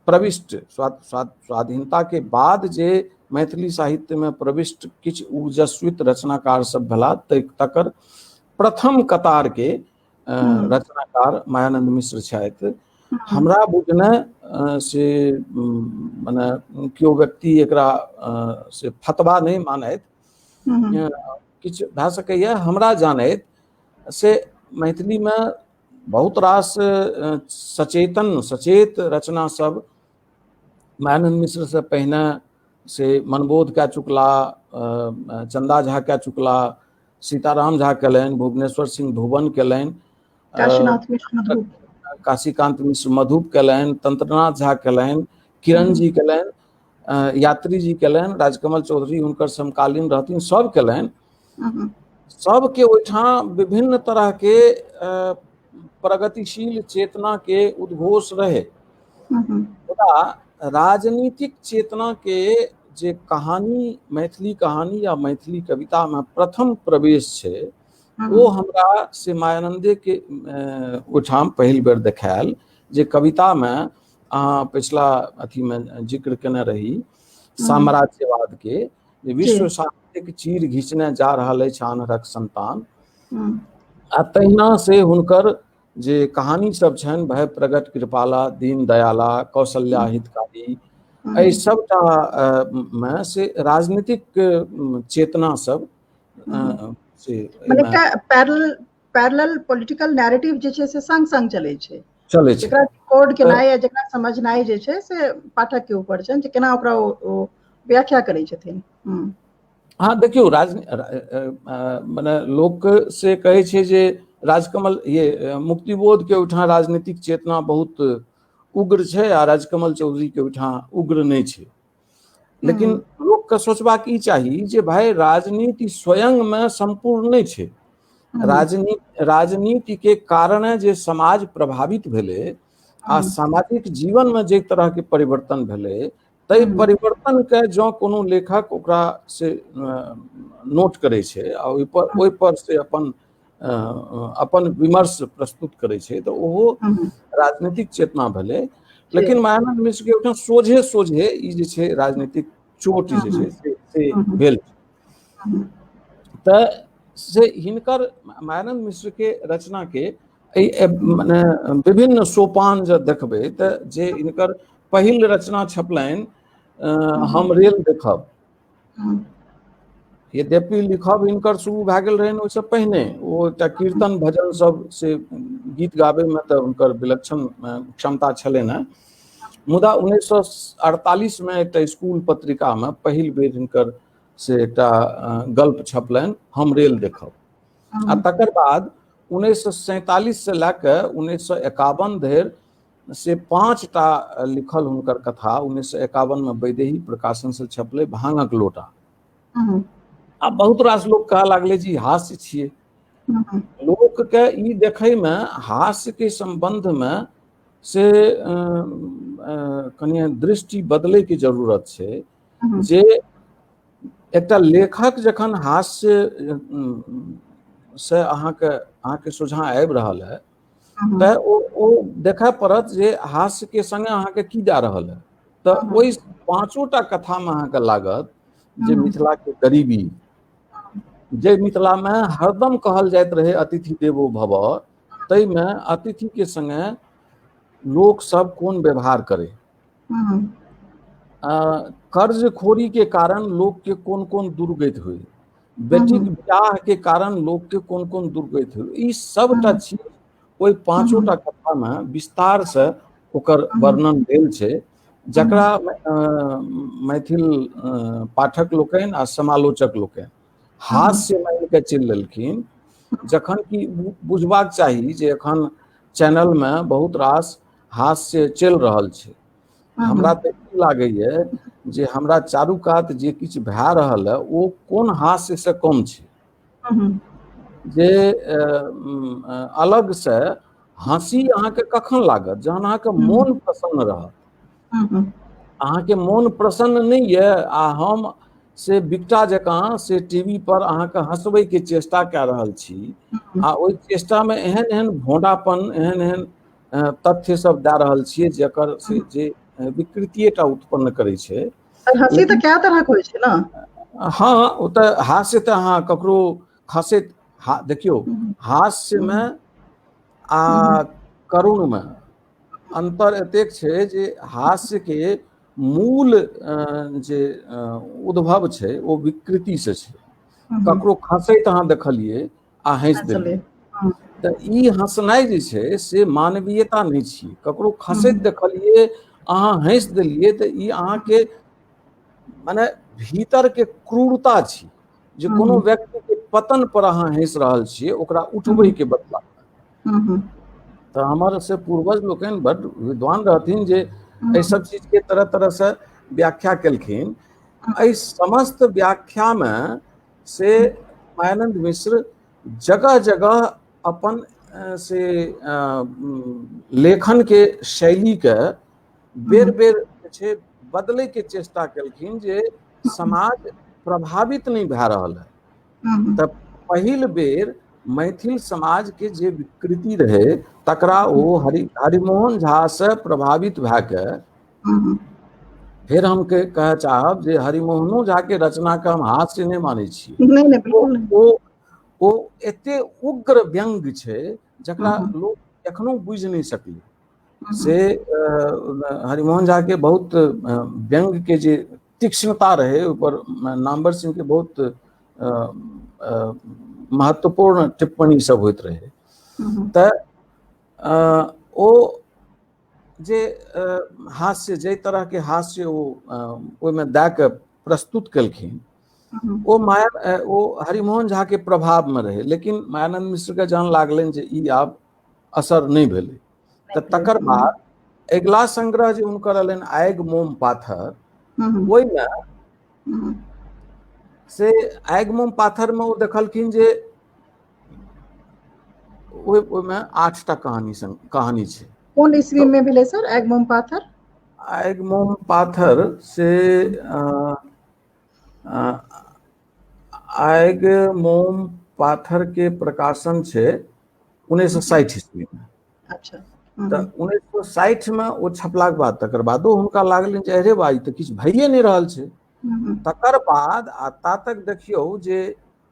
प्रविष्ट स्वाधीनता के बाद जे मैथिली साहित्य में प्रविष्ट किछु ऊर्जस्वित रचनाकार सब भेला तकर प्रथम कतार के रचनाकार मायानन्द मिश्र छथि। हमरा बुझने से मने केओ व्यक्ति एकरा से फतवा नहीं मानैत किछु भए सकैए, हमरा जानैत से मैथिली में बहुत रास सचेत रचना सब मायानन्द मिश्र से पहिने से मनबोध कए चुकला, चंदा झा कए चुकला, सीताराम झा केलनि, भुवनेश्वर सिंह भुवन केलनि, काशीकांत मिश्र मधुप केलनि, तंत्रनाथ झा केलनि, किरण जी केलनि, यात्री जी केलनि, राजकमल चौधरी हुनकर समकालीन रहथिन, सब केलनि। सबके ओहिठाम विभिन्न तरह के प्रगतिशील चेतना के उद्घोष रहे। राजनीतिक चेतना के जे कहानी, मैथिली कहानी या मैथिली कविता में प्रथम प्रवेश छै, वो हमरा से मायानंदे के ओहिठाम पहिल बेर देखायल, जे कविता में पिछला अथी में जिक्र केने रही साम्राज्यवाद के, जे विश्व साहित्यिक चीर घिंचने जा रहल अछि आन्हरक संतान, आ तहिना से हुनकर जे कहानी सब छनि, भय प्रगट कृपाला, दीन दयाला, कौशल्या हितकारी, एहि सबटा में से राजनीतिक चेतना सब से पैरेलल पॉलिटिकल नैरेटिव जे छै से संग संग चलै छै, जेकरा कोड केनाइ या जेकरा समझनाइ जे छै से पाठक के ऊपर छनि जे केना ओकरा ओ व्याख्या करै छथिन। हाँ देखियो, माने लोक से कहै छै जे राजकमल मुक्तिबोध के ओहिठाम राजनीतिक चेतना बहुत उग्र छै आ राजकमल चौधरी के ओहिठाम उग्र नहीं छै, लेकिन लोक के सोचबाक ई चाही जे भाई राजनीति स्वयं में संपूर्ण नहीं छै। राजनीति के कारणे जे समाज प्रभावित भेलै आ सामाजिक जीवन में जे तरह के परिवर्तन भेलै, ताहि परिवर्तन के जो कोनो लेखक ओकरा से नोट करे छै आ ओहि पर से अपन विमर्श प्रस्तुत करे छै, तो ओहो राजनीतिक चेतना भेलै। लेकिन मायानन्द मिश्र के ओहिठाम सोझे सोझे ई जे छै राजनीतिक चोट जे छै से भेल। तऽ से हिनकर मायानन्द मिश्र के रचना के मने विभिन्न सोपान जे देखबै तऽ जे हिनकर पहिल रचना छपलनि हम रेल देखब, यद्यपि लिखब हिनकर शुरू भए गेल रहनि ओहिसँ पहिने, ओ एकटा कीर्तन भजन सब से गीत गाबै में तऽ हुनकर विलक्षण क्षमता छलनि हैं, मुदा 1948 में एकटा स्कूल पत्रिका में पहिल बेर हिनकर से एकटा गल्प छपलनि हम रेल देखब, आ तकर बाद 1947 से लैके 1951 धरि से 5टा लिखल हुनकर कथा 1951 में वैदेही प्रकाशन से छपलै भांगक लोटा। आ बहुत रास लोग कहे लागले जी हास्य छियै, लोक के ई देखै में हास्य के संबंध में से कनिए दृष्टि बदलै के जरूरत छै, जे एकटा लेखक जखन हास्य से अहाँके सोझा आबि रहल है तऽ ओ देखय पड़त जे हास्य के संगे अहाँके की दए रहल है। तऽ ओहि 5टा कथा में अहाँके लागत जे मिथिला के गरीबी, जे मिथिला में हरदम कहल जाइत रहे अतिथि देवो भव, तै में अतिथि के संगे लोक सब कोन व्यवहार करे, कर्जखोरी के कारण लोक के कोन कोन दुर्गति हुई, बेटी के ब्याह के कारण लोक के कोन कोन दुर्गति हुई, ई सबटा चीज ओहि 5टा कथा में विस्तार से ओकर वर्णन भेल छै, जकरा मैथिल पाठक लोकनि आ समालोचक लोकनि हास्य मान के चलि लेलखिन। जखन कि बुझबाक चाही जे एखन चैनल में बहुत रास हास्य चलि रहल छै। हमरा तऽ ई लागैए जे हमरा चारू कात जे किछु भए रहल है ओ कोन हास्य से कम छै, जे अलग से हंसी अहाँके कखन लागत जहन अहाँके मोन प्रसन्न रहत। अहाँके मोन प्रसन्न नहीं है आ हम से बिकटा जकाँ से टीवी पर अहाँके हंसबै के चेष्टा कए रहल छी, आ ओहि चेष्टा में एहन एहन भोंडापन, एहन एहन तथ्य सब दए रहल छियै जेकर से जे विकृतिएटा उत्पन्न करै छै। हंसी तऽ कए तरह के होइ छै ना। हाँ, ओ तऽ हास्य तऽ अहाँ ककरो खसैत देखियौ, हास्य में आ करुण में अंतर एतेक छै जे हास्य के मूल जे उद्भव छै ओ विकृति से छै। ककरो खसैत अहाँ देखलिए आ हंसि देलिए, तऽ ई हंसनाइ जे छै से मानवीयता नहीं छियै। ककरो खसैत देखलिए अहाँ हंसि देलिए तऽ ई अहाँके माने भीतर के क्रूरता छी, जे कोनो व्यक्ति के पतन पर अहाँ हंसि रहल छियै ओकरा उठबै के बदला। तऽ हमर से पूर्वज लोकनि बड्ड विद्वान रहथिन जे एहि सब चीज के तरह तरह से व्याख्या केलखिन। एहि समस्त व्याख्या में से मायानन्द मिश्र जगह जगह अपन से लेखन के शैली के बेर बेर छै बदलै के चेष्टा केलखिन जे समाज प्रभावित नहीं भए रहल है। तऽ पहिल बेर मैथिल समाज के जे विकृति रहे तकरा ओ हरिमोहन झा से प्रभावित भए के, फिर हम कह चाहब जे हरिमोहनो झा के रचना के हम हास्य नहीं मानै छियै। नहीं बिल्कुल नहीं। ओ एते उग्र व्यंग छै जकरा लोग एखनो बुझि नहीं सकलै। से हरिमोहन झा के बहुत व्यंग के जे तीक्ष्णता रहे ऊपर नामवर सिंह के बहुत महत्वपूर्ण टिप्पणी सब होइत रहे। तऽ ओ जे हास्य जे तरह के हास्य ओहिमे दए के प्रस्तुत केलखिन ओ हरिमोहन झा के प्रभाव में रहे, लेकिन मायानन्द मिश्र के जहन लागलनि जे ई आब असर नहीं भेलै तऽ तकर बाद अगिला संग्रह जे हुनकर रहलनि आगि मोम पाथर, ओहिमे से आगि मोम पाथर में ओ देखलखिन जे ओहिमे 8टा कहानी छै। कौन ईस्वी में भेलै सर आगि मोम पाथर? आगि मोम पाथर से आगि मोम पाथर के प्रकाशन छै 1960 ईस्वी में। अच्छा। तऽ 1960 में ओ छपलाक बाद तकर बादो हुनका लागलनि जे अरे बा ई तऽ किछु भइए नहीं रहल छै। तकर बाद आ ता तक देखियौ जे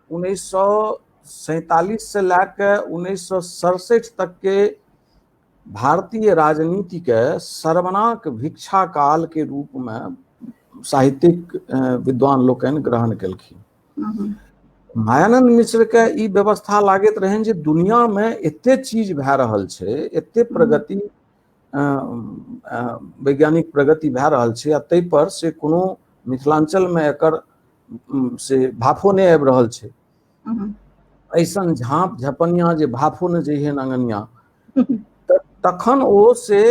1947 से लए के 1967 तक के भारतीय राजनीति के सर्वनाक भिक्षा काल के रूप में साहित्यिक विद्वान लोकनि ग्रहण केलखिन। मायानन्द मिश्र के ई व्यवस्था लागैत रहनि जे दुनिया में एते चीज भए रहल छै, एते प्रगति वैज्ञानिक प्रगति भए रहल छै आ ताहि पर से कोनो मिथिलांचल में एकर से भाफो नहीं आबि रहल छै। ऐसन झाँप झपनिया जे भाफो न जइहेन अंगनिया, तखन ओ से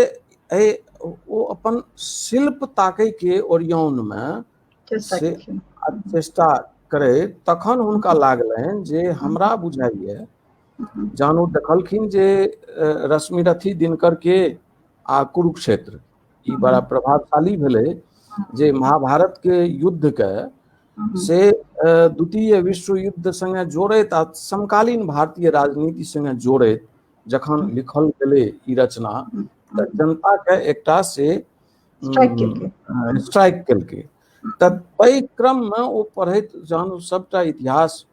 ओ अपन शिल्प ताकै के ओरियौन में से चेष्टा करे, तखन हुनका लागलनि जे हमरा बुझाइए जहन ओ देखलखिन जे रश्मिरथी दिनकर के आ कुरुक्षेत्र ई बड़ा प्रभावशाली भेलै जे महाभारत के युद्ध के से द्वितीय विश्व युद्ध संगे जोड़ैत आ समकालीन भारतीय राजनीति संगे जोड़ैत जखन लिखल गेलै ई रचना तऽ जनता के एकटा से स्ट्राइक केलकै। तऽ ताहि क्रममे ओ पढ़ैत जहन सबटा इतिहास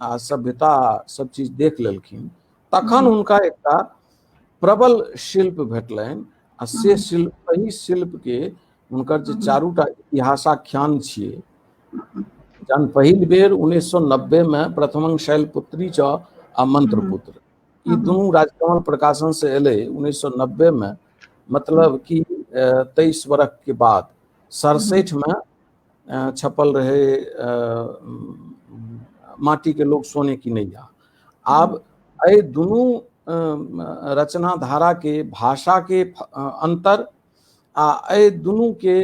आ सभ्यता सब चीज देख लेलखिन तखन हुनका एकटा प्रबल शिल्प भेटलनि आ से शिल्प एहि शिल्पके हुनकर जे चारूटा इतिहासाख्यान छियै जहन पहिल बेर 1990 में प्रथमं शैलपुत्री च आ मंत्रपुत्र ई दुनू राजकमल प्रकाशन से एलै 1990 में, मतलब कि 23 वर्ष के बाद 67 में छपल रहे माटी के लोग सोने की नैया। आब एहि दुनू रचना धारा के भाषा के अंतर आ एहि दुनू के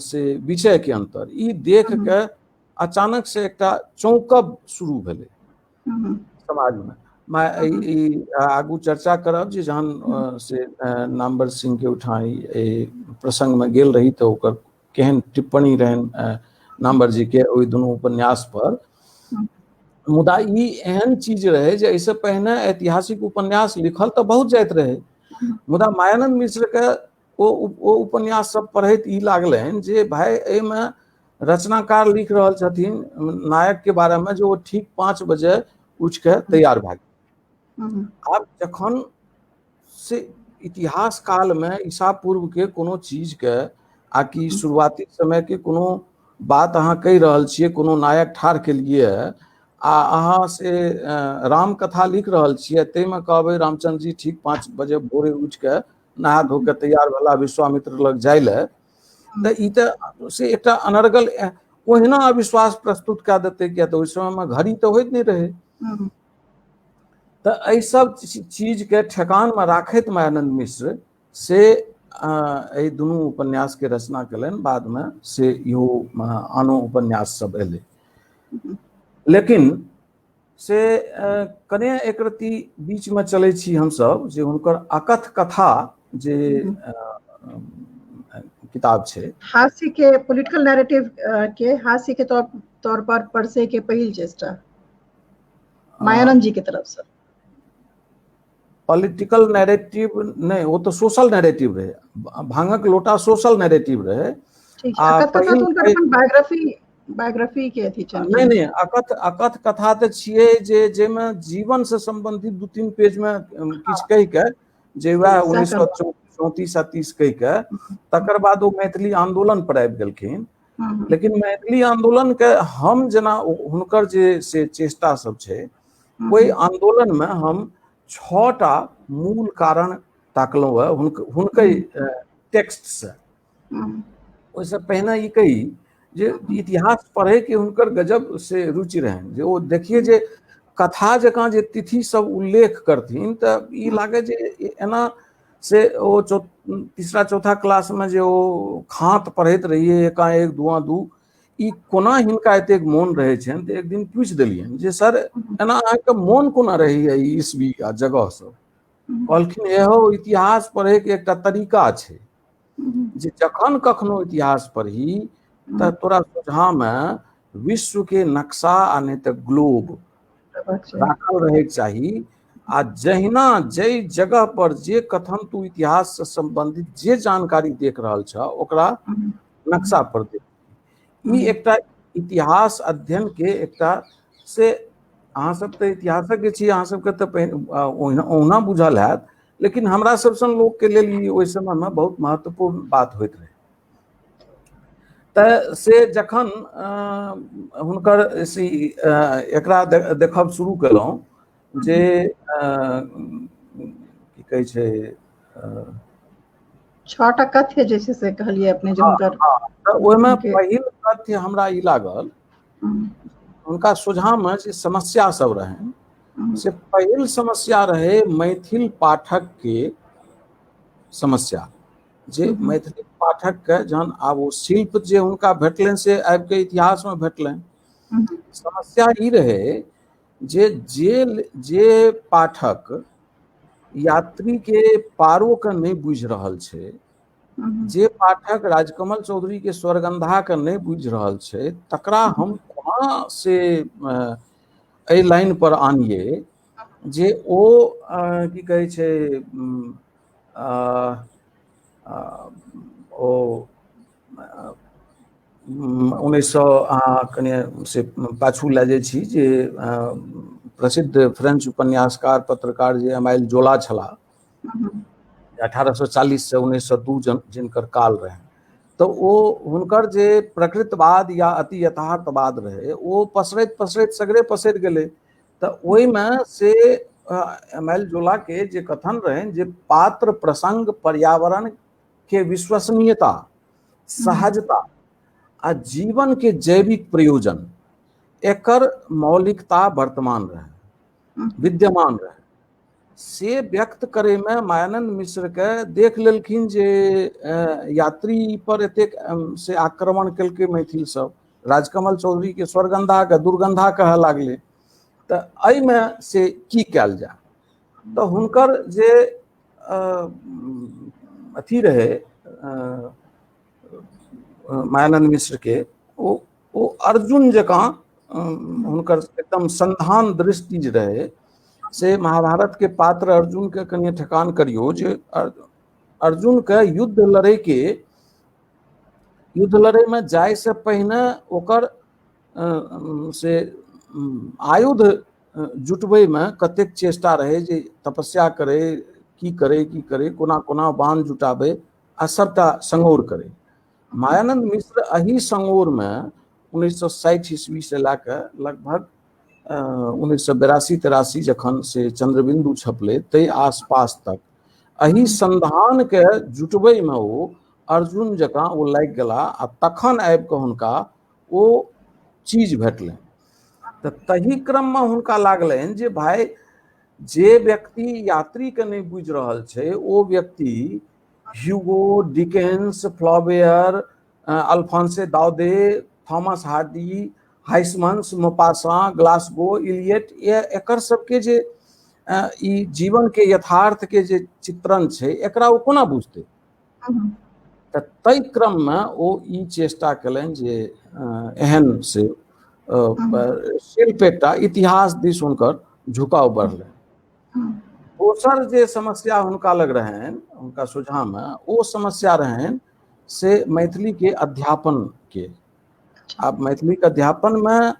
से विषय के अंतर ई देख के अचानक से एकटा चौंकब शुरू भेलै समाज में। मैं आगू चर्चा करब जे जहन से नामवर सिंह के उठाई प्रसंग में गेल रही तो ओकर केहन टिप्पणी रहन नामवर जी के ओहि दुनू उपन्यास पर। मुदा ई एहन चीज रहे जे एहिसँ पहिने ऐतिहासिक उपन्यास लिखल तऽ बहुत जाइत रहे, मुदा मायानन्द मिश्र के ओ उपन्यास सब पढ़ैत ई लागलनि जे भाई एहिमे रचनाकार लिख रहल छथिन नायक के बारे में जो ठीक 5 बजे उठ के तैयार भए गेल। आब जखन से इतिहास काल में ईसा पूर्व के कोनो चीज के आ कि शुरुआती समय के कोनो बात अहाँ कहि रहल छियै, कोनो नायक ठाढ़ के लिए आ अहाँ से राम कथा लिख रहल छियै, ताहिमे कहबै रामचंद्र जी ठीक 5 बजे भोरे उठ के नहा धो के तैयार भेला विश्वामित्र लग जाय ले, तऽ ई तऽ से एकटा अनर्गल ओहिना अविश्वास प्रस्तुत कए देतै, किया तऽ ओहि समयमे घड़ी तऽ होइत नहि रहै। तऽ एहि सब चीज के ठेकान में राखैत मायानन्द मिश्र से एहि दुनू उपन्यास के रचना कयलनि। बाद में से इहो आनो उपन्यास सब एलै, लेकिन से कने एक रत्ती बीच में चलै छी हमसब जे हुनकर अकथ कथा जे किताब छै, हास्य के पॉलिटिकल नैरेटिव के हास्य के तौर पर परसे के पहिल चेष्टा मायानंद जी के तरफ से। पॉलिटिकल नैरेटिव नहीं, वो तो सोशल नैरेटिव रहे, भांगक लोटा सोशल नैरेटिव रहे। अकथ कथा तो उनकर अपन बायोग्राफी के अथी छन। नहीं अकथ कथा तो छियै जे जेमे जीवन से संबंधित 2-3 पेज में किछु कहि के जे वह 1934-37 कहि के तकर बाद वो मैथिली आंदोलन पर आबि गेलखिन। लेकिन मैथिली आंदोलन के हम जेना हुनकर जे से चेष्टा सब छै, ओहि आंदोलन में हम 6टा मूल कारण ताकलहुँ है हुनके टेक्स्ट से। ओहिसँ पहिने ई कही जे इतिहास पढ़े के हुनकर गजब से रुचि रहनि, जे ओ देखिए जे कथा जकाँ जे तिथि सब उल्लेख करथिन तऽ ई लागे जे एना से ओ तीसरा चौथा क्लास में जे ओ खात पढ़ैत रहिए एकाएक दुआ दू, ई कोना हिनका एतेक मोन रहै छनि। तऽ एक दिन पूछि देलियनि जे सर एना अहाँके मोन कोना रहैए ई ईस्वी आ जगह सब। कहलखिन एहो इतिहास पढ़े के एकटा तरीका छै जे जखन कखनो इतिहास पढ़ी तऽ तोरा सोझा में विश्व के नक्शा आ नहीं तऽ ग्लोब राखल रहैके चाही, आ जहिना जै जगह पर जे कथन तू इतिहास से संबंधित जे जानकारी देख रहल छ ओकरा नक्शा पर देख। ई एकटा इतिहास अध्ययन के एकटा से अहाँ सब तऽ इतिहासक छी, अहाँ सबके तऽ ओहिना बुझल हैत, लेकिन हमरा सब सन लोग के लेल ई ओहि समय में बहुत महत्वपूर्ण बात होइत रहे। तऽ से जखन हुनकर से एकरा देखब शुरू केलहुँ जे की कहै छै 6टा कथ्य जे छै से कहलिए अपने जे हुनकर। ओहिमे पहिल कथ्य हमरा ई लागल हुनका सोझा में जे समस्या सब रहनि, से पहिल समस्या रहे मैथिल पाठक के समस्या। जे मैथिली पाठक के जहन आब ओ शिल्प जे हुनका भेटलनि से आबि के इतिहास में भेटलनि, समस्या ई रहे जे पाठक यात्री के पारो के नहीं बुझि रहल छै, जे पाठक राजकमल चौधरी के स्वरगंधा के नहीं बुझ रहल छै तकरा हम कोना से एहि लाइन पर आनिए जे ओ की कहै छै ओ 1900 अहाँ कनि से पाछू लए जाइ छी जे प्रसिद्ध फ्रेंच उपन्यासकार पत्रकार जे एमाइल जोला छलाह 1840 से 1902 जिनकर काल रहे तो ओ हुनकर जे प्रकृतवाद या अति यथार्थवाद रहे ओ पसरैत पसरैत सगरे पसरि गेलै तो ओहिमे से एमाइल जोला के जे कथन रहे जे पात्र प्रसंग पर्यावरण के विश्वसनीयता सहजता आ जीवन के जैविक प्रयोजन एकर मौलिकता वर्तमान रहे विद्यमान रहे से व्यक्त करे में मायानंद मिश्र के देख लेलखिन जे यात्री पर एतेक से आक्रमण केलकै मैथिल सब राजकमल चौधरी के स्वरगंधा के दुर्गंधा कहे लागले तो एहिमे से की कयल जाय तो हुनकर जे अथी रहे मायानंद मिश्र के ओ अर्जुन जकाँ हुनकर एकदम संधान दृष्टि जे रहे से महाभारत के पात्र अर्जुन के कनिए ठेकान करियो जे अर्जुन के युद्ध लड़े में जाय से पहिने ओकर से आयुध जुटबे में कतेक चेष्टा रहे जे तपस्या करे की करे कोना कोना बाण जुटाबे आ सबटा संगोर करे मायानंद मिश्र अही संगोर में 1960 ईस्वी से लाके लगभग 1982-83 जखन से चंद्रबिंदु छपले ते आसपास तक अही संधान के जुटबे में ओ अर्जुन जकाँ ओ लाग गेला आ तखन आबि कऽ हुनका ओ चीज भेटलनि तऽ तही क्रम में हुनका लागलनि जे भाई जे व्यक्ति यात्री के नहीं बुझि रहल छै ओ व्यक्ति Hugo Dickens Flaubert Alphonse Daudet Thomas Hardy Huysmans Maupassant Glasgow Eliot एकर सबके जे ई जीवन के यथार्थ के जे चित्रण छै एकरा ओ कोना बुझतै तऽ तै क्रम में ओ ई चेष्टा कयलनि जे एहन से शिल्प एकटा इतिहास दिस हुनकर झुकाव बढ़लनि दोसर जे समस्या हुनका लग रहनि हुनका सोझा में ओ समस्या रहनि से मैथिली के अध्यापन के आब मैथिली के अध्यापन में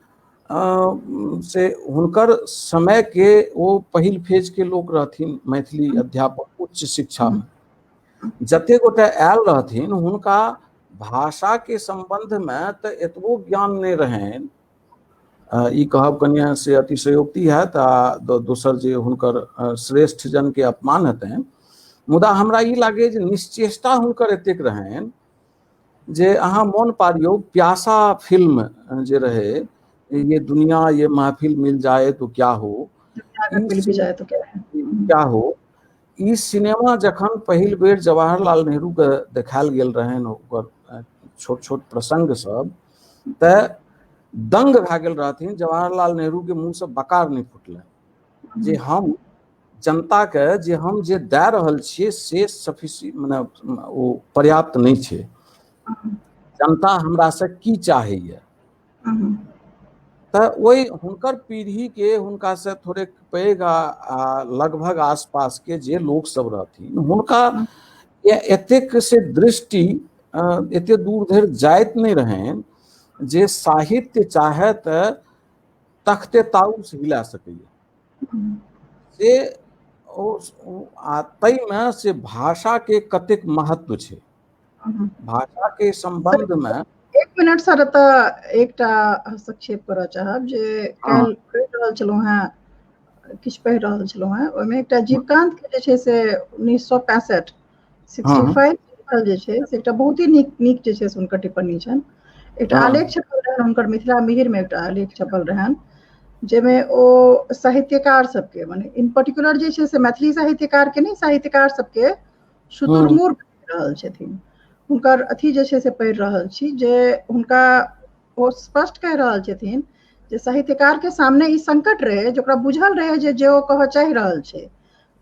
से हुनकर समय के वो पहिल फेज के लोग रहथिन मैथिली अध्यापक उच्च शिक्षा में जते गोटे आयल रहथिन हुनका भाषा के संबंध में तो एतबो ज्ञान नहीं रहनि ई कहब कनिया से अतिशयोक्ति हैत आ दोसर जे हुनकर श्रेष्ठ जन के अपमान हेतनि मुदा हमरा ई लागे जे निश्चेष्टा हुनकर एतेक रहनि जे अहाँ मोन पारियो प्यासा फिल्म जे रहे ये दुनिया ये महफिल मिल जाए तो क्या हो क्या हो ई सिनेमा जखन पहिल बेर जवाहरलाल नेहरू के देखायल गेल रहनि ओकर छोट छोट प्रसंग सब तऽ दंग भए गेल रहथिन जवाहरलाल नेहरू के मुंह से बकार नहीं फुटले जे हम जनता के जे हम जे दे रहल छियै से सफिशिएंट माने ओ पर्याप्त नहीं छै जनता हमरा से की चाहैया तऽ ओहि हुनकर पीढ़ी के हुनका से थोड़े पैघ आ लगभग आसपास के जे लोग सब रहथिन हुनका एतेक से दृष्टि एते दूर धरि जाइत नहीं रहनि जे साहित्य चाहे तऽ तख्ते ताऊ से हिला सकैया से तै में से भाषा के कतेक महत्व छै भाषा के संबंध में 1 मिनट सर तऽ एकटा हस्तक्षेप करऽ चाहब जे काल्हि पढ़ि रहल छलहुँ हेँ किछु पढ़ि रहल छलहुँ हेँ ओहिमे एकटा जीवकांत के जे छै से 1965 65 जे छै से एकटा बहुत ही नीक जे छै से हुनकर टिप्पणी छनि एकटा आलेख छपल रहनि हुनकर मिथिला मिहिर में एकटा आलेख छपल रहनि जाहिमे ओ साहित्यकार सबके माने इन पर्टिकुलर जे छै से मैथिली साहित्यकार के नहीं साहित्यकार सबके शुतुरमुर्ग कहि रहल छथिन हुनकर अथी जे छै से पढ़ि रहल छी जे हुनका ओ स्पष्ट कहि रहल छथिन जे साहित्यकार के सामने ई संकट रहे जकरा बुझल रहे जे ओ कहऽ चाहि रहल छै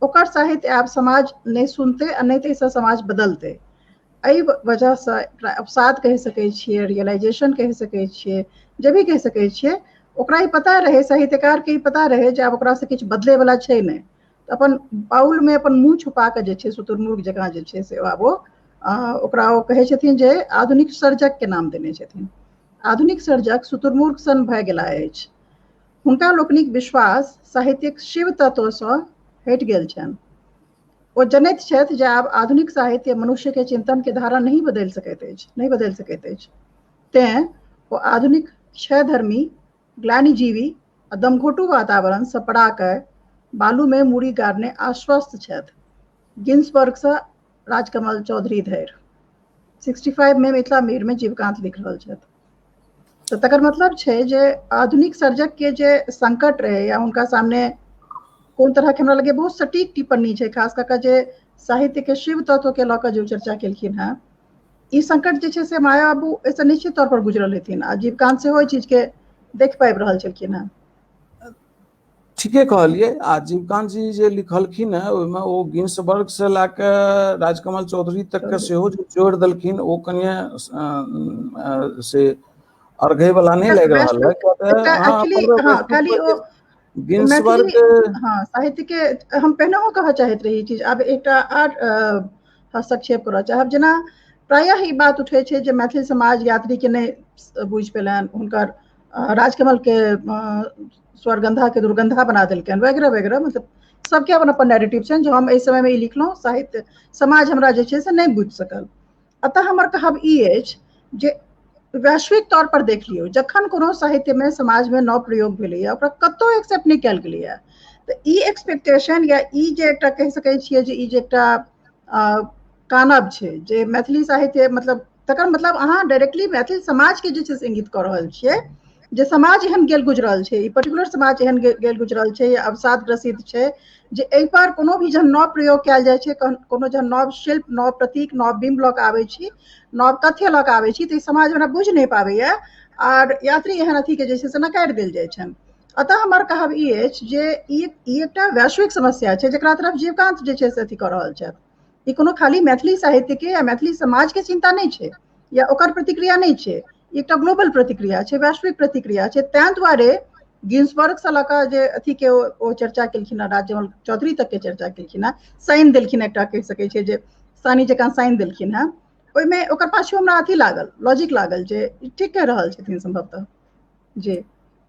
ओकर साहित्य आब समाज नहीं सुनते आ नहीं तऽ इससे समाज बदलते एहि वजह से अवसाद कह सकै छियै, रियलाइजेशन कह सकै छियै, जे भी कह सकै छियै, ओकरा ही पता रहे, साहित्यकार के ही पता रहे जे आब ओकरा से किछु बदले वाला छै नहीं, तो अपन बाउल में अपन मुंह छुपा के जे छै शुतुरमुर्ग जकाँ जे छै से आब ओकरा ओ कहै छथिन जे आधुनिक सर्जक के नाम देने छथिन। आधुनिक सर्जक शुतुरमुर्ग सन भए गेला अछि। हुनका लोकनिक विश्वास साहित्यिक शिव तत्व सँ हटि गेल छनि। ओ जनैत छथि जे आब आधुनिक साहित्य मनुष्य के चिंतन के धारा नहीं बदलि सकैत अछि, नहीं बदलि सकैत अछि। तें ओ आधुनिक क्षयधर्मी, ग्लानिजीवी आ दमघोटू वातावरण से पड़ा के बालू में मूड़ी गाड़ने आश्वस्त छथि। गिन्सबर्ग से राजकमल चौधरी धरि 65 में मिथिला मीर में जीवकांत लिख रहल छथि। तो तकर मतलब छै जे आधुनिक सर्जक के जे संकट रहे या उनका सामने कोन तरह के हमरा लगे बहुत सटीक टिप्पणी छै, खास कऽ जे साहित्य के शिव तत्व के लऽ कऽ जो चर्चा केलखिन हेँ, ई संकट जे छै से माया बाबू एहिसँ निश्चित तौर पर गुजरल हेथिन आ जीवकांत सेहो एहि चीज के देख पाबि रहल छलखिन हेँ। ठीके कहलिए। आ जीवकांत जी जे लिखलखिन है ओहिमे ओ गिन्सबर्ग से लाके राजकमल चौधरी तक के सेहो जो जोड़ देलखिन, ओ कनिए से अर्घे वाला नहीं लग रहा है। खाली ओ गिन्सबर्ग मैथिली साहित्य के हम पहिनेहो कहऽ चाहैत रही चीज, आब एकटा आर हस्तक्षेप करऽ चाहब। जेना प्रायः ई बात उठै छै जे मैथिल समाज यात्री के नहीं बुझि पेलनि, हुनकर राजकमल के स्वरगंधा के दुर्गंधा बना देलकनि वगैरह वगैरह। मतलब सबके अपन अपन नैरेटिव छनि, जो हम एहि समय में ई लिखलहुँ, साहित्य समाज हमरा जे छै से नहीं बुझि सकल। अतः हमर कहब ई अछि जे वैश्विक तौर पर देख लियौ, जखन कोनो साहित्य में समाज में नव प्रयोग भेलैए ओकरा कतौ एक्सेप्ट नहीं कयल गेलैए। तऽ ई एक्सपेक्टेशन या ई जे एकटा कहि सकै छियै जे ई जे एकटा कानब छै जे मैथिली साहित्य, मतलब तकर मतलब अहाँ डायरेक्टली मैथिल समाज के जे छै से इंगित कऽ रहल छियै जे समाज एहन गेल गुजरल छै, ई पर्टिकुलर समाज एहन गेल गुजरल छै या अवसाद ग्रसित छै जे एहि पर कोनो भी जहन नव प्रयोग कयल जाइ छै, कोनो जहन नव शिल्प, नव प्रतीक, नव बिंब लऽ कऽ आबै छी, नव तथ्य लऽ कऽ आबै छी, तऽ ई समाज हमरा बुझि नहीं पाबैए आर यात्री एहन अथी के जे छै से नकारि देल जाइ छनि। अतः हमर कहब ई अछि जे ई एकटा वैश्विक समस्या छै जेकरा तरफ जीवकांत जे छै से अथी कऽ रहल छथि। ई कोनो खाली मैथिली साहित्य के या मैथिली समाज के चिंता नहीं छै या ओकर प्रतिक्रिया नहीं छै, एकटा ग्लोबल प्रतिक्रिया छै, वैश्विक प्रतिक्रिया छै। तें दुआरे गिन्सबर्ग से लऽ कऽ जे अथी के ओ चर्चा केलखिन हेँ, राजकमल चौधरी तक के चर्चा केलखिन हेँ, साइन देलखिन, एकटा कहि सकै छै जे सानी जकाँ साइन देलखिन हेँ, ओहिमे ओकर पाछू हमरा अथी लागल, लॉजिक लागल जे ठीक कहि रहल छथिन संभवतः। जी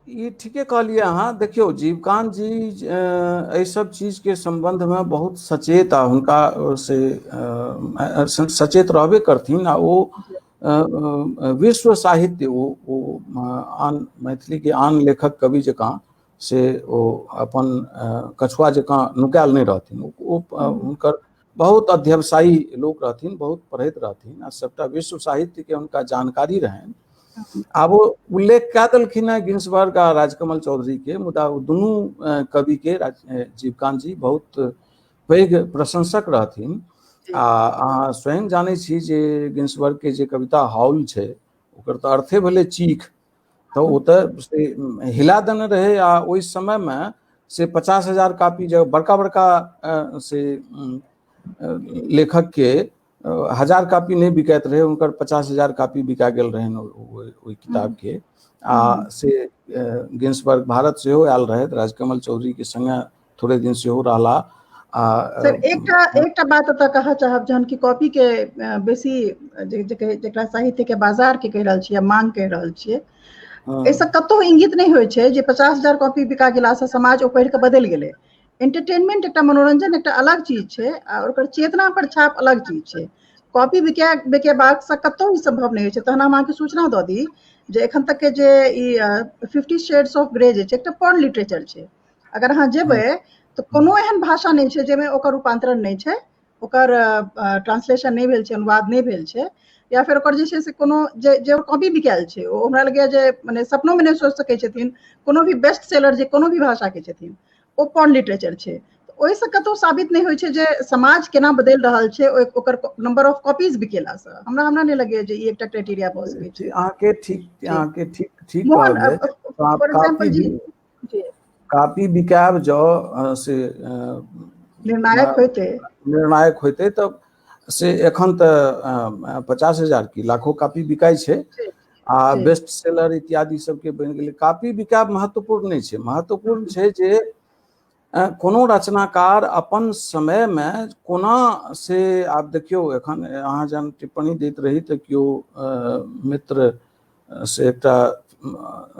ये ठीके कहलिए अहाँ। देखियो जीवकांत जी एहि सब चीज के संबंध में बहुत सचेत, आ हुनका से सचेत रहबे करथिन। आ ओ विश्व साहित्य ओ आन मैथिली के आन लेखक कवि जकाँ से ओ अपन कछुआ जकाँ नुकायल नहीं रहथिन। ओ हुनकर बहुत अध्यवसायी लोक रहथिन, बहुत पढ़ैत रहथिन, आ सबटा विश्व साहित्य के हुनका जानकारी रहनि। आब वो उल्लेख कए देलखिन है गिन्सबर्ग आ राजकमल चौधरी के, मुदा दुनू कवि के जीवकांत जी बहुत पैघ प्रशंसक रहथिन। आ अहाँ स्वयं जानै छी जे गिन्सबर्ग के जे कविता हाउल छै ओकर तऽ अर्थे भेलै चीख। तऽ ओ तऽ से हिला देने रहे। आ ओहि समय में से 50,000 कापी, जब बड़का बड़का से लेखक के 1000 कापी नहीं बिकाइत रहे, उनकर 50,000 कापी बिका गेल रहन ओहि किताब के। आ से गिन्सबर्ग भारत सेहो आयल रहे, राजकमल चौधरी के संगे थोड़े दिन सेहो रहला। सर एकटा बात एतऽ कहऽ चाहब, जहन कि कॉपी के बेसी जेकरा साहित्य के बाजार के कहि रहल छियै, मांग कहि रहल छियै, एहिसँ कतहु इंगित नहीं होइ छै जे 50,000 कॉपी बिका गेलासँ समाज ओ पढ़ि कऽ बदलि गेलै। एंटरटेनमेंट, एकटा मनोरंजन, एकटा अलग चीज छै, और ओकर चेतना पर छाप अलग चीज छै। कॉपी बिकेबाक से कतहु ई संभव नहीं होइ छै। तहन हम अहाँके सूचना दऽ दी जे एखन तक के जे ई 50 शेड्स ऑफ ग्रे जे छै, एकटा पॉर्न लिटरेचर छै। अगर अहाँ जेबै तऽ कोनो एहन भाषा नहीं छै जाहिमे ओकर रूपांतरण नहीं छै, ओकर ट्रांसलेशन नहीं भेल छै, अनुवाद नहीं भेल छै, या फिर ओकर जे छै से कोनो जे कॉपी बिकायल छै ओ हमरा लगैए जे मने सपनो में नहीं सोचि सकै छथिन कोनो भी बेस्ट सेलर जे कोनो भी भाषा के छथिन, ओ पॉर्न लिटरेचर छै। ओहिसँ कतहु साबित नहीं होइ छै जे समाज केना बदलि रहल छै ओकर नंबर ऑफ कॉपीज बिकेलासँ। हमरा नहीं लगैए जे ई एकटा क्राइटेरिया भऽ सकै छै। अहाँके ठीक मोहन कहलियै। फॉर एग्जाम्पल जी कापी बिकायब जँ से निर्णायक होइते निर्णायक होते, तब से एखन तऽ 50,000 की लाखों कापी बिकाई छै जी आ जी बेस्ट सेलर इत्यादि सबके बनि गेलै। कापी बिकायब महत्वपूर्ण नहीं छै, महत्वपूर्ण छै जे कोनो रचनाकार अपन समयमे कोना से, आब देखियौ एखन अहाँ जहन टिप्पणी दैत रही तऽ केओ मित्र से एकटा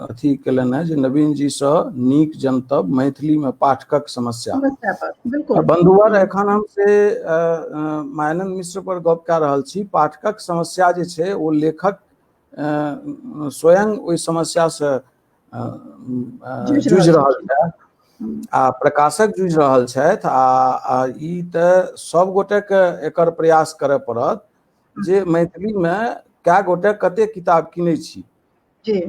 अथी केलनि हैं जे नवीन जीसँ नीक जनतब मैथिलीमे पाठकक समस्या। समस्या पर बिल्कुल। बंधुवर एखन हम से मायानन्द मिश्र पर गप कऽ रहल छी। पाठकक समस्या जे छै ओ लेखक स्वयं ओहि समस्या से जूझि रहल छथि आ प्रकाशक जूझि रहल छथि आ ई तऽ सब गोटे के एकर प्रयास करय पड़त जे मैथिलीमे कए गोटे कते किताब किनै छी। जी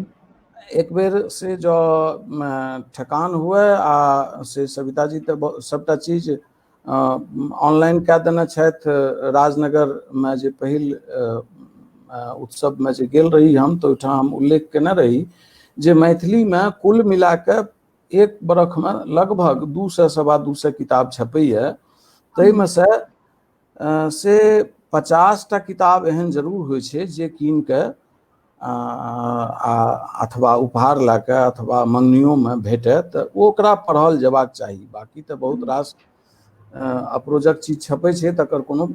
एक बेर से जो ठेकान हुए आ से सविता जी तऽ सबटा चीज ऑनलाइन कए देने छथि। राजनगरमे जे पहिल उत्सवमे जे गेल रही हम तऽ ओहिठाम हम उल्लेख केने रही जे मैथिलीमे कुल मिला कऽ एक बरखमे लगभग 200 सवा 200 किताब छपैए। ताहिमे से 50टा किताब एहन जरूर होइ छै जे कीन कऽ अथवा उपहार लए कऽ अथवा मङ्गनियोमे भेटय तऽ ओकरा पढ़ल जेबाक चाही। बाकी तऽ बहुत रास अप्रोजक चीज छपै छै तकर कोनो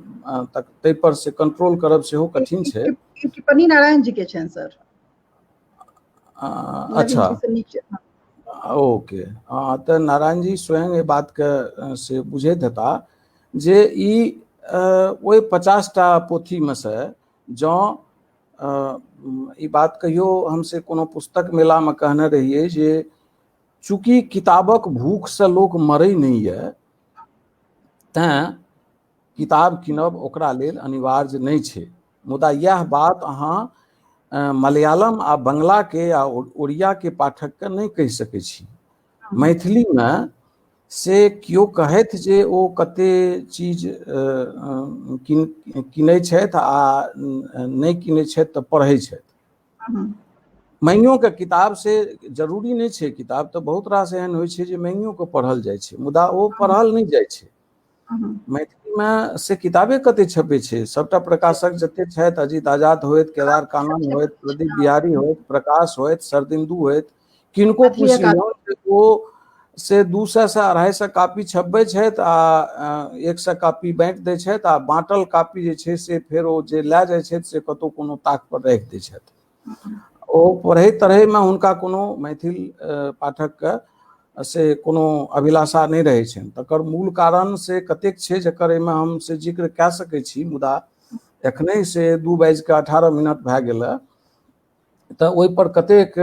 ताहिपर से कंट्रोल करब सेहो कठिन छै। टिप्पणी नारायण जी के छनि सर। नवीन अच्छा जी से नीचे। ओके, हाँ तऽ नारायण जी स्वयं एहि बातके से बुझैत हेता जे ई ओहि 50टा पोथीमे से जँ ई बात कहियो हमसे कोनो पुस्तक मेलामे कहने रहियै जे चूँकि किताबक भूखसँ लोक मरै नहि यऽ तेँ किताब कीनब ओकरा लेल अनिवार्य नहि छै। मुदा इएह बात अहाँ मलयालम आ बंगलाके आ उड़ियाके पाठकके नहि कहि सकै छी। मैथिलीमे से केओ कहथि जे ओ कते चीज किनै छथि आ नहि किनै छथि तऽ पढ़ै छथि। मांगियो के किताब से जरूरी नहि छै, किताब तऽ बहुत रास एहन होइ छै जे मांगियो के पढ़ल जाइ छै मुदा ओ पढ़ल नहि जाइ छै। मैथिलीमे से किताबे कते छपै छै, सबटा प्रकाशक जते छथि अजित आजाद होइत, केदार कानन होइत, प्रदीप बिहारी होइत, प्रकाश होइत, शरदिन्दु होइत, किनको मैथिली पूछि अकादमी। लियौन ओ से 200 से 250 कॉपी छपबै छथि आ 100 कॉपी बाँटि दै छथि आ बाँटल कॉपी जे छै से फेर ओ जे लए जाइ छथि से कतहु कोनो ताक पर राखि दै छथि। ओ पढ़ै तढ़ैमे हुनका कोनो मैथिल पाठकके से कोनो अभिलाषा नहि रहै छनि। तकर मूल कारण से कतेक छै जकर एहिमे हम से जिक्र कए सकै छी, मुदा एखने से 2:18 भए गेलै तऽ ओहिपर कतेक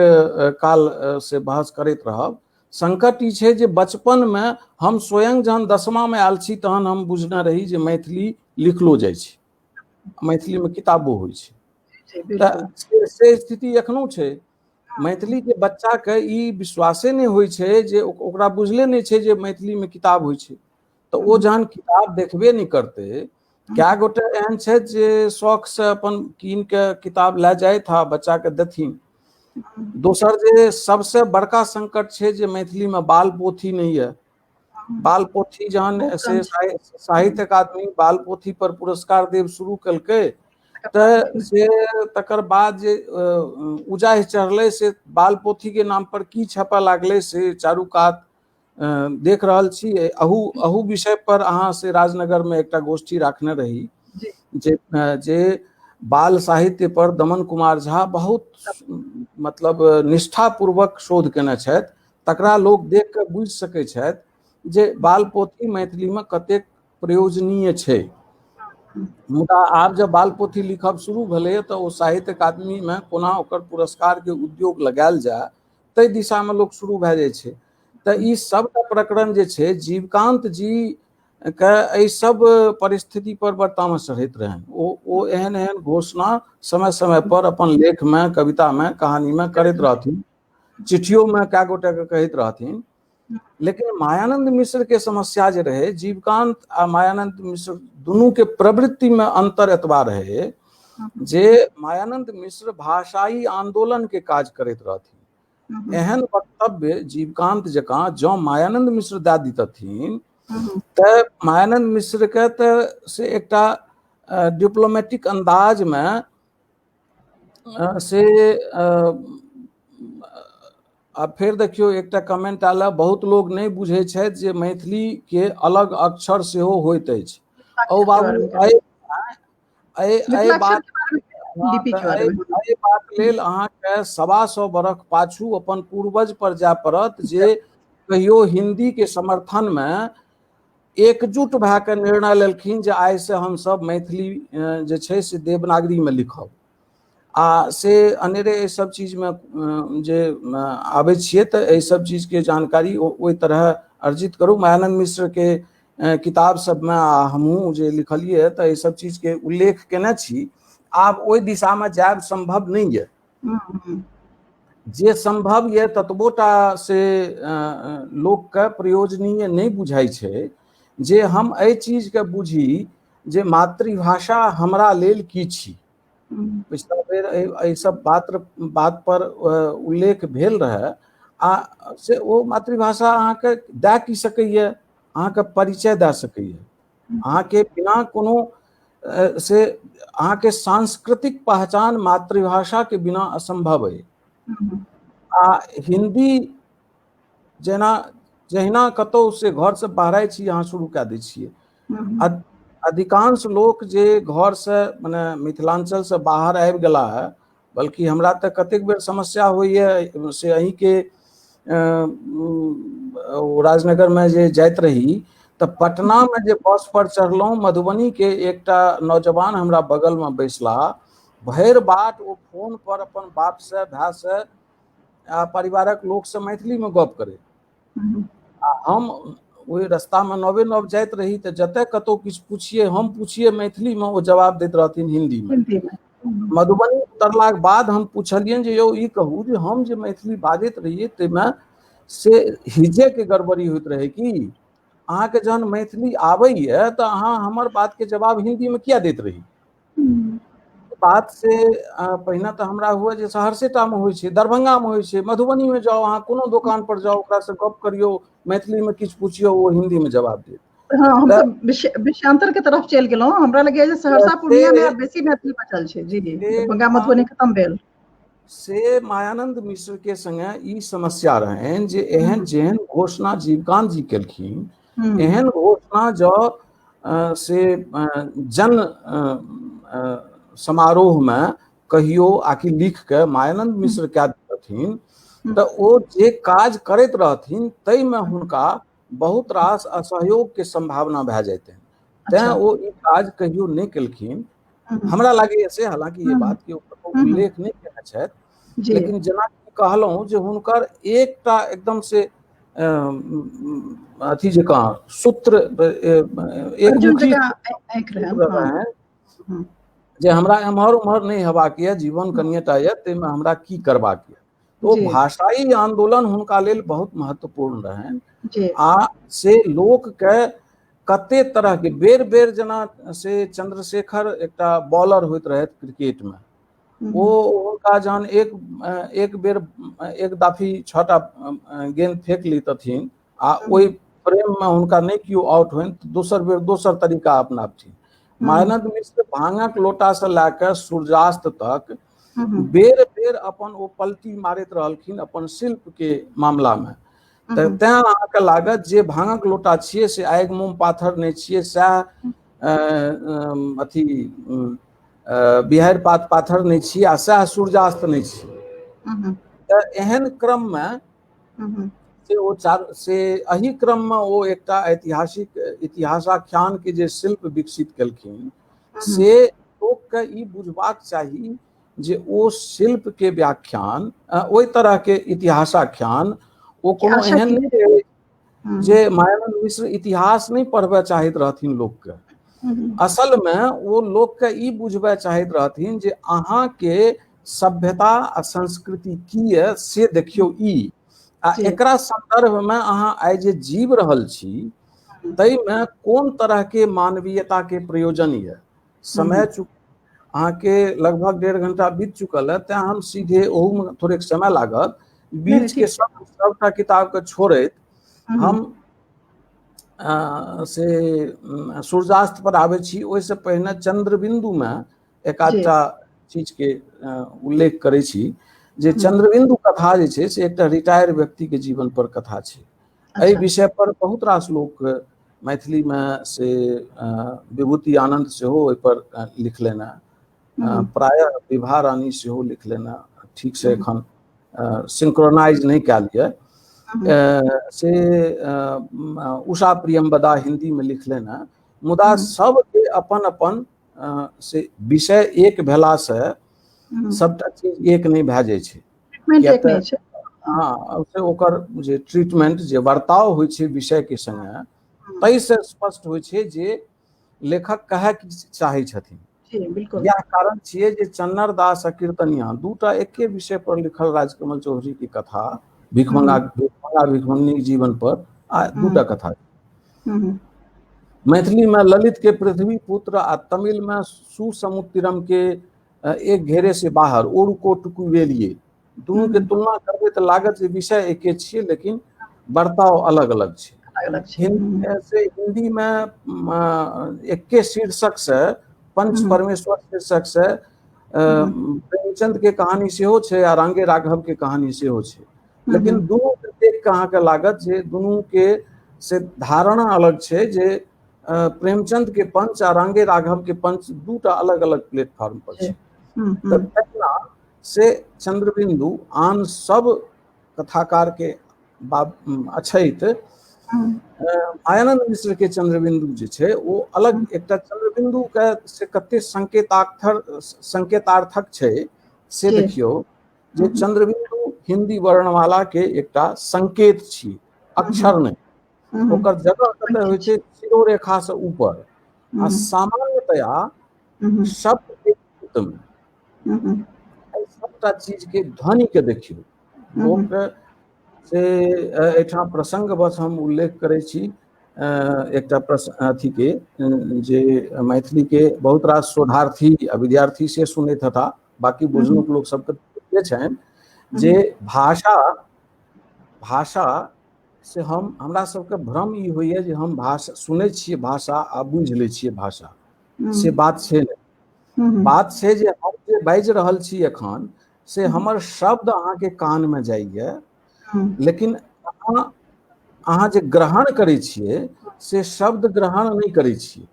काल से बहस करैत रहब। संकट ई छै जे बचपनमे हम स्वयं जहन 10मामे आयल छी तहन हम बुझने रही जे मैथिली लिखलो जाइ छै, मैथिलीमे किताबो होइ छै। जी बिल्कुल। तऽ से स्थिति एखनो छै। मैथिलीके बच्चाके ई विश्वासे नहि होइ छै जे ओकरा बुझले नहि छै जे मैथिलीमे किताब होइ छै। तऽ ओ जहन किताब देखबे नहि करतै, कए गोटे एहन छथि जे शौकसँ अपन कीन कऽ किताब लए जाइत आ बच्चाके देथिन। दोसर जे सबसे बड़का संकट छै जे मैथिलीमे बाल पोथी नहि यऽ। बाल पोथी जहन बहुत कम से छै। साहित्य अकादमी बाल पोथी पर पुरस्कार देब शुरू केलकै तऽ से तकर बाद जे उजाहि चढ़लै से बाल पोथीके नाम पर की छपय लागलै से चारू कात देख रहल छी। अहू विषय पर अहाँ से राजनगरमे एकटा गोष्ठी राखने रही जी जे बाल साहित्य पर दमन कुमार झा बहुत मतलब निष्ठापूर्वक शोध केने छथि। तकरा लोक देख कऽ बुझि सकै छथि जे बाल पोथी मैथिलीमे कतेक प्रयोजनीय छै। मुदा आब जब बाल पोथी लिखब शुरू भेलैए तऽ ओ साहित्य अकादमीमे कोना ओकर पुरस्कारके उद्योग लगायल जाय ताहि दिशामे लोक शुरू भए जाइ छै। तऽ ई सबटा प्रकरण जे छै जीवकान्त जी के एहि सब परिस्थिति पर बड़ तामस चढ़ैत रहनि। ओ एहन एहन घोषणा समय समय पर अपन लेखमे, कवितामे, कहानीमे करैत रहथिन, चिट्ठियोमे कए गोटेके कहैत रहथिन। लेकिन मायानन्द मिश्रके समस्या जे रहै, जीवकान्त आ मायानन्द मिश्र दुनूके प्रवृत्तिमे अन्तर एतबा रहै जे मायानन्द मिश्र भाषाई आंदोलनके काज करैत रहथिन। एहन वक्तव्य जीवकान्त जकाँ जँ मायानन्द मिश्र दए दितथिन तऽ मायानन्द मिश्रके तऽ से एकटा डिप्लोमेटिक अंदाज में से आ फिर देखियो एकटा कमेंट आला, बहुत लोग नहीं बुझे छथि जे मैथिली के अलग अक्षर सेहो होइत अछि। ओ बाबू एहि बात लेल अहाँके 125 बरख पाछू अपन पूर्वज पर जाय पड़त जे कहियो हिंदी के समर्थन में एकजुट भए के निर्णय लेलखिन जे आइ से हम सब मैथिली जे छै से देवनागरी में लिखब। आ से अनेरे एहि सब चीज में जे आबै छियै तऽ एहि सब चीज के जानकारी ओहि तरह अर्जित करू। मायानन्द मिश्र के किताब सब में हमहूँ जे लिखलियै तऽ एहि सब चीज के उल्लेख केने छी। आब ओहि दिशा में जायब संभव नहीं है, जे संभव ये ततबोटा से लोक के प्रयोजनीय नहीं बुझाई छै जे हम एहि चीज के बुझी जे मातृभाषा हमरा लेल की छी। पिछला बेर एहि सब बात पर उल्लेख भेल रहे आ से ओ मातृभाषा अहाँके दए की सकैए, अहाँके परिचय दए सकैए। अहाँके बिना कोनो से अहाँके सांस्कृतिक पहचान मातृभाषा के बिना असंभव है। आ हिंदी जेना जहिना कतौ से घर से बाहर छी अहाँ शुरू कए दै छियै। अधिकांश लोक जे घर से माने मिथिलांचल से बाहर आबि गेला है, बल्कि हमरा तऽ कतेक बेर समस्या होइए से अहीं के राजनगर में जे जाइत रही तऽ पटना में जे बस पर चढ़लहुँ, मधुबनी के एकटा नौजवान हमरा बगल में बैसला, भरि बाट ओ फोन पर अपन बाप से भाय से आ परिवारक लोक से मैथिली में गप करे। आ हम ओहि रास्ता में नवे नव जाइत रही तऽ जतऽ कतौ किछु पूछिए, हम पूछिए मैथिली में, ओ जवाब दैत रहथिन हिंदी में। मधुबनी उतरलाक बाद हम पूछलियनि जे यौ ई कहू जे हम जे मैथिली बाजैत रहिए ताहिमे से हिजे के गड़बड़ी होइत रहे कि अहाँके जहन मैथिली आबैए तऽ अहाँ हमर बात के जवाब हिंदी में किया दैत रही। बात से पहिने तऽ हमरा हुए जे सहरसेटा में होइ छै, दरभंगा में होइ छै, मधुबनी में जाओ, अहाँ कोनो दुकान पर जाओ, ओकरा से गप करियो, मैथिली में किछु पूछियो, वो हिंदी में जवाब देत। हाँ, हम सब विषयांतर के तरफ चलि गेलहुँ। हमरा लगे जे सहरसा पूर्णिया में आब बेसी मैथिली बचल छै। जी दरभंगा मधुबनी खत्म भेल। से मायानन्द मिश्र के संगे ई समस्या रहनि जे एहन जेहन घोषणा जीवकांत जी केलखिन, एहन घोषणा जो से जन समारोह में कहियो आकि लिख के मायानन्द मिश्र कए देथिन तऽ ओ जे काज करैत रहथिन ताहि में हुनका बहुत रास असहयोग के संभावना भए जाइतनि। तैं ओ ई काज कहियो नहीं केलखिन। हमरा लागैए से, हालांकि ये बात के उल्लेख नहीं केने छथि, लेकिन जेना कहलहुँ जे हुनकर एकटा एकदम से अथी जकाँ सूत्र एक मुखी जे हमरा एम्हर उम्हर नहीं हेबाक यऽ, जीवन कनिएटा यऽ, ताहिमे हमरा की करबाक यऽ। तो भाषाई आंदोलन हुनका लेल बहुत महत्वपूर्ण रहनि। आ से लोक के कते तरह के बेर बेर, जेना से चंद्रशेखर एकटा बॉलर होइत रहथि क्रिकेट में, ओ हुनका जहन एक बेर एक दाफी 6टा गेंद फेंक लेतथिन आ ओहि फ्रेम में हुनका नहीं कियो आउट होइन तऽ दोसर बेर दोसर तरीका अपनाबथिन। मायानन्द मिश्र भांगक लोटा से लैके सूर्यास्त तक बेर बेर अपन ओ पलटी मारैत रहलखिन अपन शिल्प के मामला में। तैं अहाँके लागत जे भांगक लोटा छियै से आगि मोम पाथर नहीं छियै, सएह अथी बिहारि पात पाथर नहीं छियै, आ सएह सूर्यास्त नहीं छियै। तऽ एहन क्रम में से एही क्रम में ओ एकटा ऐतिहासिक इतिहासाख्यान के जे शिल्प विकसित केलखिन, से लोक के ई बुझबाक चाही जे ओ शिल्प के व्याख्यान, ओहि तरह के इतिहासाख्यान ओ कोनो एहन नहीं रहे जे मायानन्द मिश्र इतिहास नहीं पढ़बे चाहैत रहथिन लोक के। असल में वो लोक के ई बुझबे चाहैत रहथिन जे अहाँ के सभ्यता आ संस्कृति की है से देखियो ई, आ एकरा संदर्भ में अहाँ आइ जे जीव रहल छी तई में कोन तरह के मानवीयता के प्रयोजन है। समय अहाँ के लगभग 1.5 घंटा बीत चुकल है, तैं हम सीधे ओहू में थोड़े समय लागत। बीच के सबटा किताब के छोड़ैत हम से सूर्यास्त पर आबै छी, ओहिसँ पहिने चंद्रबिंदुमे एक आधटा चीजके उल्लेख करै छी जे चंद्रबिंदु कथा जे छै से एकटा रिटायर व्यक्तिके जीवन पर कथा छै। एहि विषय पर बहुत रास लोक मैथिलीमे से विभूति आनंद सेहो ओहि पर लिखलनि हैं, प्रायः विभा रानी सेहो लिखलनि हैं, ठीक से एखन सिंक्रोनाइज नहीं कयल यऽ। से उषा प्रियंवदा हिंदी में लिखलनि हैं, मुदा सबके अपन अपन से विषय एक भेला से सबटा चीज एक नहीं भए जाइ छै। हाँ, से ओकर जे ट्रीटमेंट जे बर्ताव होइ छै विषय के संगे तै से स्पष्ट होइ छै जे लेखक कहे की चाहै छथिन। यह कारण छियै जे चन्नर दास आ कीर्तनिया दूटा एके विषय पर लिखल राजकमल चौधरी की कथा भिखमंगा भिखमंगनी जीवन पर आ दूटा कथा। मैथिली में ललित के पृथ्वी पुत्र आ तमिल में सुसमुतिरम के एक घेरे से बाहर ओरुको टुकुवेलिये, दोनों के तुलना करबे तो लागत जे विषय एके छियै लेकिन बर्ताव अलग अलग छै। हिंदी में एके शीर्षक से पंच परमेश्वर शीर्षक से प्रेमचंद के कहानी सेहो छै आ रांगे राघव के कहानी सेहो छै, लेकिन दोनों के देख के अहाँके लागत जे दोनों के से धारणा अलग छै जे प्रेमचंद के पंच आ रांगे राघव के पंच दूटा अलग अलग प्लेटफॉर्म पर छै। तहिना से चंद्रबिंदु आन सब कथाकार के अछैत मायानंद मिश्र के चंद्रबिंदु जे छै ओ अलग एकटा चंद्रबिंदु के से कते संकेतार्थक छै से देखियो जे चंद्रबिंदु हिंदी वर्णमाला के एकटा संकेत छी, अक्षर नहीं। ओकर जगह कते होइ छै शिरोरेखा से ऊपर आ सामान्यतया शब्द के अंत में सबटा चीज के ध्वनि के देखियो। लोक से एठाम प्रसंग बस हम उल्लेख करै छी एकटा अथी के जे मैथिली के बहुत रास शोधार्थी आ विद्यार्थी से सुनैत हता, बाकी बुजुर्ग लोग सबके छनि जे भाषा से हमरा सबके भ्रम ई होइए जे हम भाषा सुनै छियै भाषा आ बुझि लै छियै भाषा, से बात छै नहीं। बात छै जे हम जे बाजि रहल छी एखन से हमर शब्द अहाँके कान में जाइए, लेकिन अहाँ जे ग्रहण करै छियै से शब्द ग्रहण नहीं करै छियै,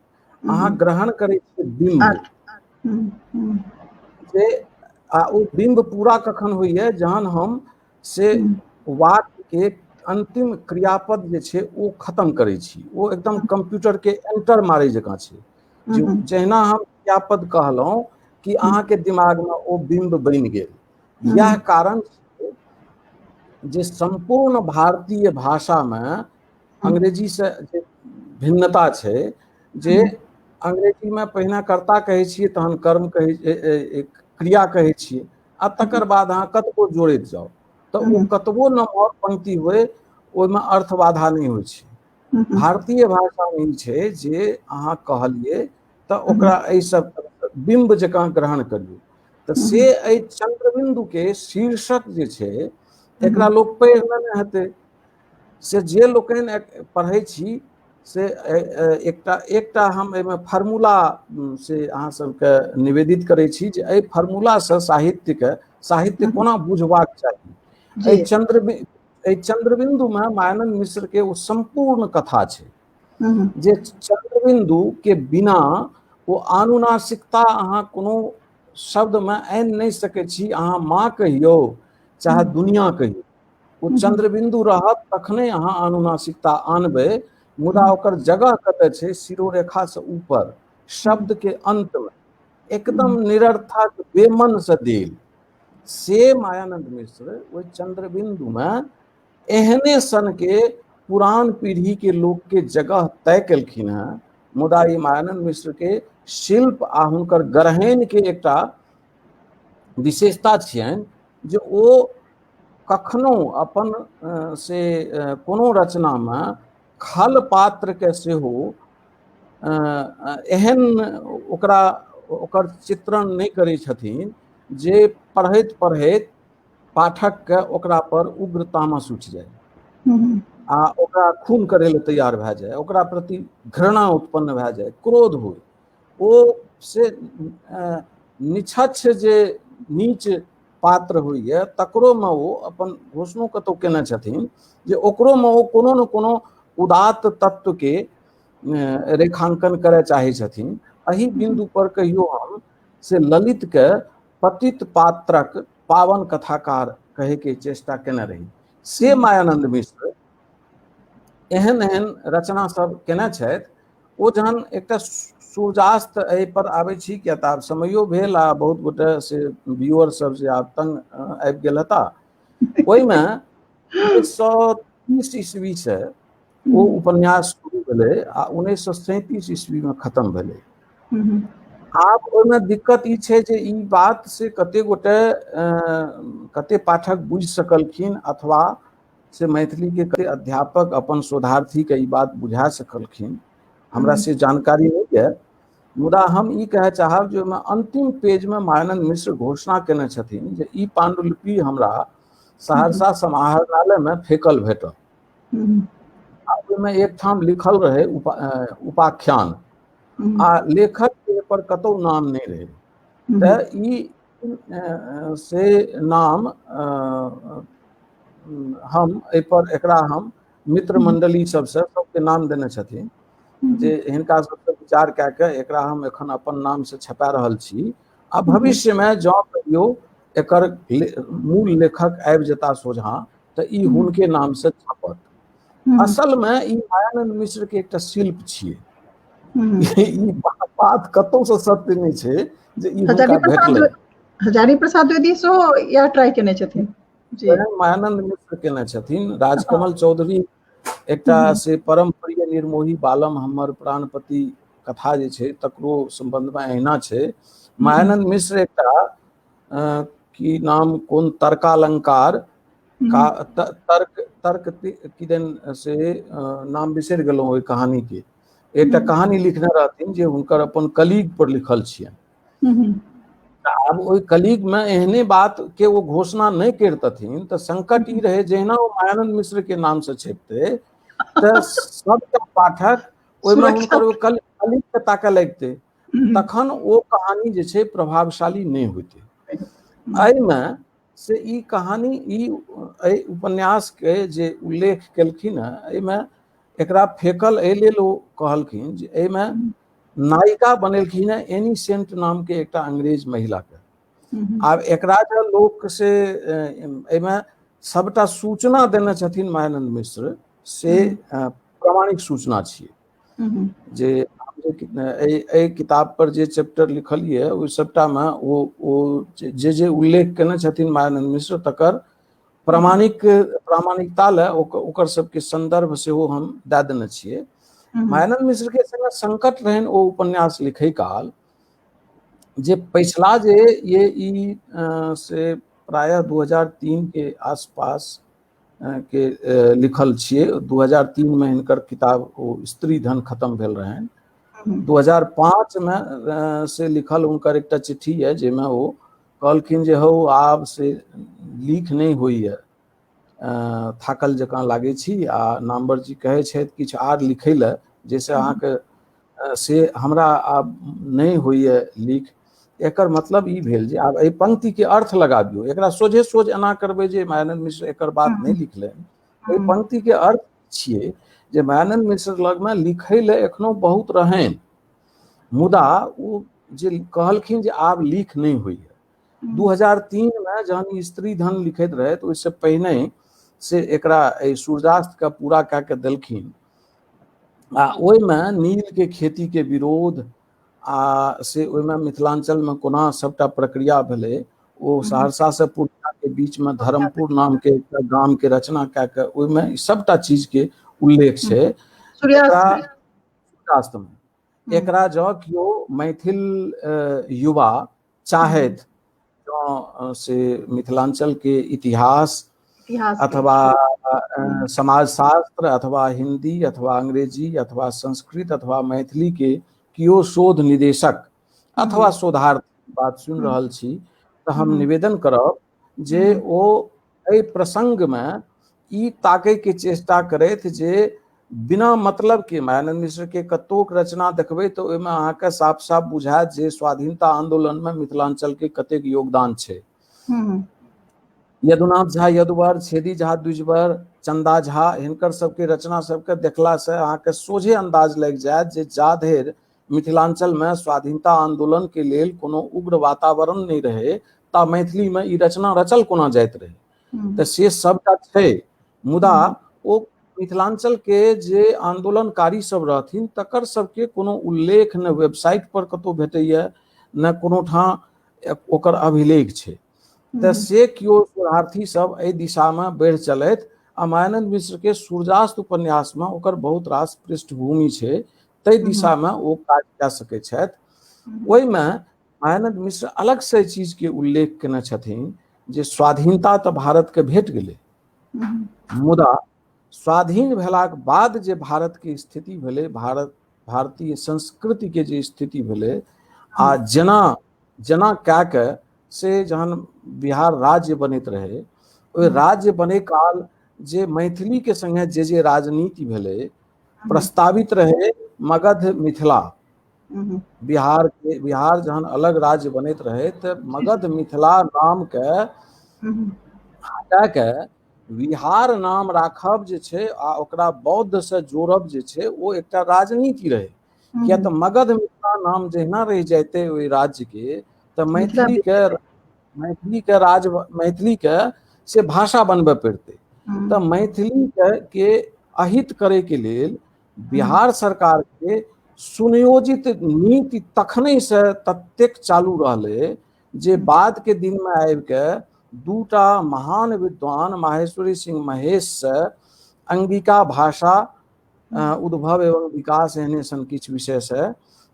अहाँ ग्रहण करै छियै बिंब। जे ओ बिंब पूरा कखन होइए जहन हम से वाक्य के अंतिम क्रियापद जे छै ओ खत्म करै छी, ओ एकदम कंप्यूटर के एंटर मारै जकाँ छै। जहिना हम क्रियापद कहलहुँ कि अहाँके दिमाग में ओ बिंब बनि गेल। यह कारण जे संपूर्ण भारतीय भाषा में अंग्रेजी से भिन्नता छै जे अंग्रेजी में पहिने कर्ता कहै छियै तहन कर्म क्रिया कहै छियै आ तकर बाद अहाँ कतबो जोड़ैत जाओ तो ओ कतबो नम्हर पंक्ति होय ओहिमे अर्थ बाधा नहीं होइ छै। भारतीय भाषा में ई छै जे अहाँ कहलिए तो ओकरा एहि सब बिंब जकाँ ग्रहण करियौ। तो से एहि चंद्रबिंदु के शीर्षक जे छै एकरा लोक पढ़ि लेने हेतै, से जे लोकनि पढ़ै छी से एकटा हम एहिमे फार्मूला से अहाँ सबके निवेदित करै छी जे एहि फार्मूला से साहित्य कोना बुझबाक चाही। एहि चंद्रबिंदु में मायानंद मिश्र के ओ संपूर्ण कथा छै जे चंद्रबिंदु के बिना ओ अनुनासिकता अहाँ कोनो शब्द में आनि नहीं सकै छी। अहाँ माँ कहियौ चाहे दुनिया कहियौ, ओ चंद्रबिंदु रहत तखने अहाँ अनुनासिकता आनबै, मुदा ओकर जगह कतऽ छै शिरोरेखा से ऊपर शब्द के अंत में एकदम निरर्थक बेमन से देल। से मायानंद मिश्र ओहि चंद्रबिंदु में एहने सन के पुरान पीढ़ी के लोक के जगह तय केलखिन हैं, मुदा ई मायानंद मिश्र के शिल्प आ हुनकर गरहेन के एकटा विशेषता छियनि जे ओ कखनो अपन से कोनो रचना में खल पात्र के सेहो एहन ओकर चित्रण नहीं करै छथिन जे पढ़ैत पढ़ैत पाठक के ओकरा पर उग्र तामस उठि जाए। आ ओकरा खून करे ले तैयार भए जाए, ओकरा प्रति घृणा उत्पन्न भए जाए, क्रोध हो, ओ से निछछ जे नीच पात्र होइए तकरोमे ओ अपन घोषणो कतौ केने छथिन जे ओकरोमे ओ कोनो ने कोनो उदात्त तत्वके रेखांकन करय चाहै छथिन। एहि बिंदु पर कहियो हम से ललित के पतित पात्रक पावन कथाकार कहे के चेष्टा केने रही। से मायानंद मिश्र एहन एहन रचना सब केने छथि। ओ जहन एकटा सूर्यास्त एहि पर आबै छी, किया तऽ आब समयो भेल आ बहुत गोटे से व्यूअर सब से आब तंग आबि गेल हेता। ओहिमे 1930 ईस्वी से ओ उपन्यास शुरू भेलै आ 1937 ईस्वी में खत्म भेलै। आब ओहिमे दिक्कत ई छै जे ई बात से कते गोटे कते पाठक बुझि सकलखिन अथवा से मैथिली के कते अध्यापक अपन शोधार्थी के ई बात बुझा सकलखिन, हमरा से जानकारी नहीं है। मुदा हम ई कहे चाहब जे ओहिमे अंतिम पेज में मायानंद मिश्र घोषणा केने छथिन जे ई पांडुलिपि हमरा सहरसा समाहरणालय में फेकल भेटल। ओहिमे एक ठाम लिखल रहे उपाख्यान, आ लेखक के पर कतौ नाम नहीं रहे। तऽ ई से नाम हम एहि पर एकरा हम मित्र मंडली सबसे सबके नाम देने छथिन जे हिनका सबसे विचार कए के एकरा हम एखन अपन नाम से छपा रहल छी। आ भविष्य में जँ कहियो एकर मूल लेखक आबि जेता सोझा तऽ ई हुनके नाम से छपत। असल में ई मायानंद मिश्र के एकटा शिल्प छियै। ई बात कतौ से सत्य नहीं छै जे ई हुनका भेटलै। हजारी प्रसाद द्विवेदी सेहो इएह ट्राई केने छथिन जी। मायानंद मिश्र केने छथिन। राजकमल चौधरी एकटा से परम प्रिय निर्मोही बालम हमर प्राणपति कथा जे छै तकरो संबंध में अहिना छै। मायानंद मिश्र एकटा की नाम कोन तर्कालंकार का तर्क किदैन से नाम बिसरि गेलहुँ ओहि कहानी के। एकटा कहानी लिखने रहथिन जे हुनकर अपन कलीग पर लिखल छियनि। आब ओहि कलीग में एहने बात के वो घोषणा नहीं करतथिन तऽ संकट ई रहे जहिना ओ मायानंद मिश्र के नाम से छपते तऽ सबटा पाठक ओहिमे हुनकर कलीग के ताकऽ लगते, तखन ओ कहानी जे छै प्रभावशाली नहीं होते। एहिमे से ई कहानी ई उपन्यास के जे उल्लेख केलखिन हेँ एहिमे एकरा फेकल एहि लेल ओ कहलखिन जे एहिमे नायिका बनेलखिन हेँ एनीसेंट नाम के एकटा अंग्रेज महिला के। आब एकरा जे लोक से एहिमे सबटा सूचना देने छथिन मायानंद मिश्र से प्रामाणिक सूचना छियै जे एहि किताब पर जे चैप्टर लिखलिए ओहि सबटा में ओ जे उल्लेख केने छथिन मायानंद मिश्र तकर प्रामाणिकता ले ओकर सबके संदर्भ सेहो हम दए देने छियै। मायानंद मिश्र के संगे संकट रहनि ओ उपन्यास लिखै काल जे पिछला जे ये ई से प्रायः 2003 के आसपास के लिखल छियै। 2003 में हिनकर किताब ओ स्त्री धन खत्म भेल रहनि। 2005 में से लिखल हुनकर एकटा चिट्ठी है जाहिमे ओ कहलखिन जे हौ आब से लीक नहीं होइए, थाकल जकाँ लागै छी आ नामवर जी कहै छथि किछु आर लिखै लए जैसे अहाँके से हमरा आब नहीं होइए लीक। एकर मतलब ई भेल जे आब एहि पंक्ति के अर्थ लगाबियो, एकरा सोझे सोझ एना करबै जे मायानंद मिश्र एकर बात नहीं लिखलनि। एहि पंक्ति के अर्थ छियै जे मायानंद मिश्र लग में लिखै ले एखनो बहुत रहनि, मुदा ओ जे कहलखिन जे आब लीक नहीं होइए। 2003 में जहन स्त्री धन लिखैत रहै तऽ ओहिसे पहिने से एकरा सूर्यास्त के पूरा कए के देलखिन आ ओहिमे नील के खेती के विरोध आ से ओहिमे मिथिलांचल में कोना सबटा प्रक्रिया भेलै। ओ सहरसा से पूर्णिया के बीच में धर्मपुर नाम के एकटा गाम के रचना कए के ओहिमे सबटा चीज के उल्लेख छै। सूर्यास्त में एकरा जँ केओ मैथिल युवा चाहैत जँ से मिथिलांचल के इतिहास अथवा समाजशास्त्र अथवा हिंदी अथवा अंग्रेजी अथवा संस्कृत अथवा मैथिली के केओ शोध निदेशक अथवा शोधार्थी बात सुनि रहल छी तऽ हम निवेदन करब जे ओ एहि प्रसंग में ई ताकै के चेष्टा करैत जे बिना मतलब के मायानन्द मिश्र के कतोक रचना देखबै तऽ ओहिमे अहाँके साफ साफ बुझायत जे स्वाधीनता आंदोलन में मिथिलांचल के कतेक योगदान छै। यदुनाथ झा यदुवर, छेदी झा द्विजवर, चंदा झा हिनकर सबके रचना सबके देखला से अहाँके सोझे अंदाज लग जायत जे जा धरि मिथिलांचल में स्वाधीनता आंदोलन के लेल कोनो उग्र वातावरण नहीं रहे ता मैथिली में ई रचना रचल कोना जाइत रहे। तऽ से सबटा छै, मुदा ओ मिथिलांचल के जे आंदोलनकारी सब रहथिन तकर सबके कोनो उल्लेख न वेबसाइट पर कतौ भेटैया न कोनो ठाम ओकर अभिलेख छै। तऽ से कियो शोधार्थी सब एहि दिशा में बढ़ि चलैत आ मायानन्द मिश्र के सूर्यास्त उपन्यास में ओकर बहुत रास पृष्ठभूमि छै, ताहि दिशा में ओ काज कऽ सकै छथि। ओहिमे मायानन्द मिश्र अलग से चीज के उल्लेख केने छथिन जे स्वाधीनता तऽ भारत के भेट गेलै, मुदा स्वाधीन भेलाक बाद जे भारत के स्थिति भेलै, भारतीय संस्कृति के जे स्थिति भेलै आ जेना जेना कए कऽ से जहन बिहार राज्य बनैत रहे, ओहि राज्य बने काल जे मैथिली के संगे जे राजनीति भेलै, प्रस्तावित रहे मगध मिथिला। बिहार जहन अलग राज्य बनैत रहे तऽ मगध मिथिला नाम के हटा के बिहार नाम राखब जे छै आ ओकरा बौद्ध से जोड़ब जे छै ओ एकटा राजनीति रहे। किया तऽ मगध मिथिला नाम जहिना रहि जाइते ओहि राज्य के तऽ मैथिली के से भाषा बनबे पड़तै। तऽ मैथिली के अहित करे के लेल बिहार सरकार के सुनियोजित नीति तखने से ततेक चालू रहलै जे बाद के दिन में आबि के दूटा महान विद्वान माहेश्वरी सिंह महेश से अंगिका भाषा उद्भव एवं विकास एहने सन किछु विषय से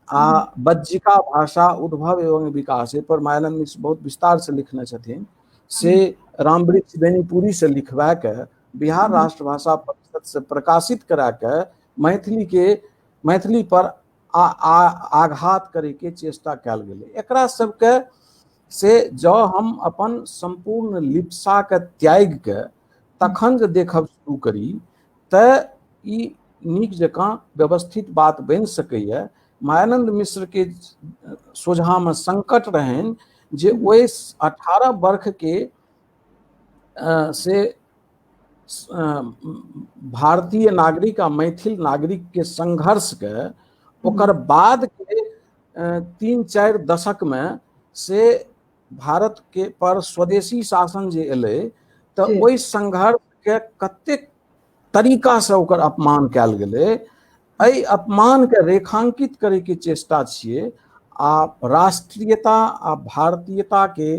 आ बज्जिका भाषा उद्भव एवं विकास पर मायानन्द मिश्र बहुत विस्तार से लिखने छथिन। से रामवृक्ष बेनीपुरी से लिखवा के बिहार राष्ट्र भाषा परिषद से प्रकाशित करा के मैथिली पर आघात करे के चेष्टा कयल गेलै। एकरा सबके से जँ हम अपन संपूर्ण लिप्सा के त्याग के तखन जे देखब शुरू करी तऽ ई नीक जकाँ व्यवस्थित बात बनि सकैए। मायानन्द मिश्र के सोझा में संकट रहनि जे ओहि 18 वर्ष के से भारतीय नागरिक आ मैथिल नागरिक के संघर्ष के ओकर बाद के 3-4 दशक में से भारत के पर स्वदेशी शासन जे एलै तऽ ओहि संघर्ष के कतेक तरीका से ओकर अपमान कयल गेलै। एहि अपमान के रेखांकित करे के चेष्टा छियै आ राष्ट्रीयता आ भारतीयता के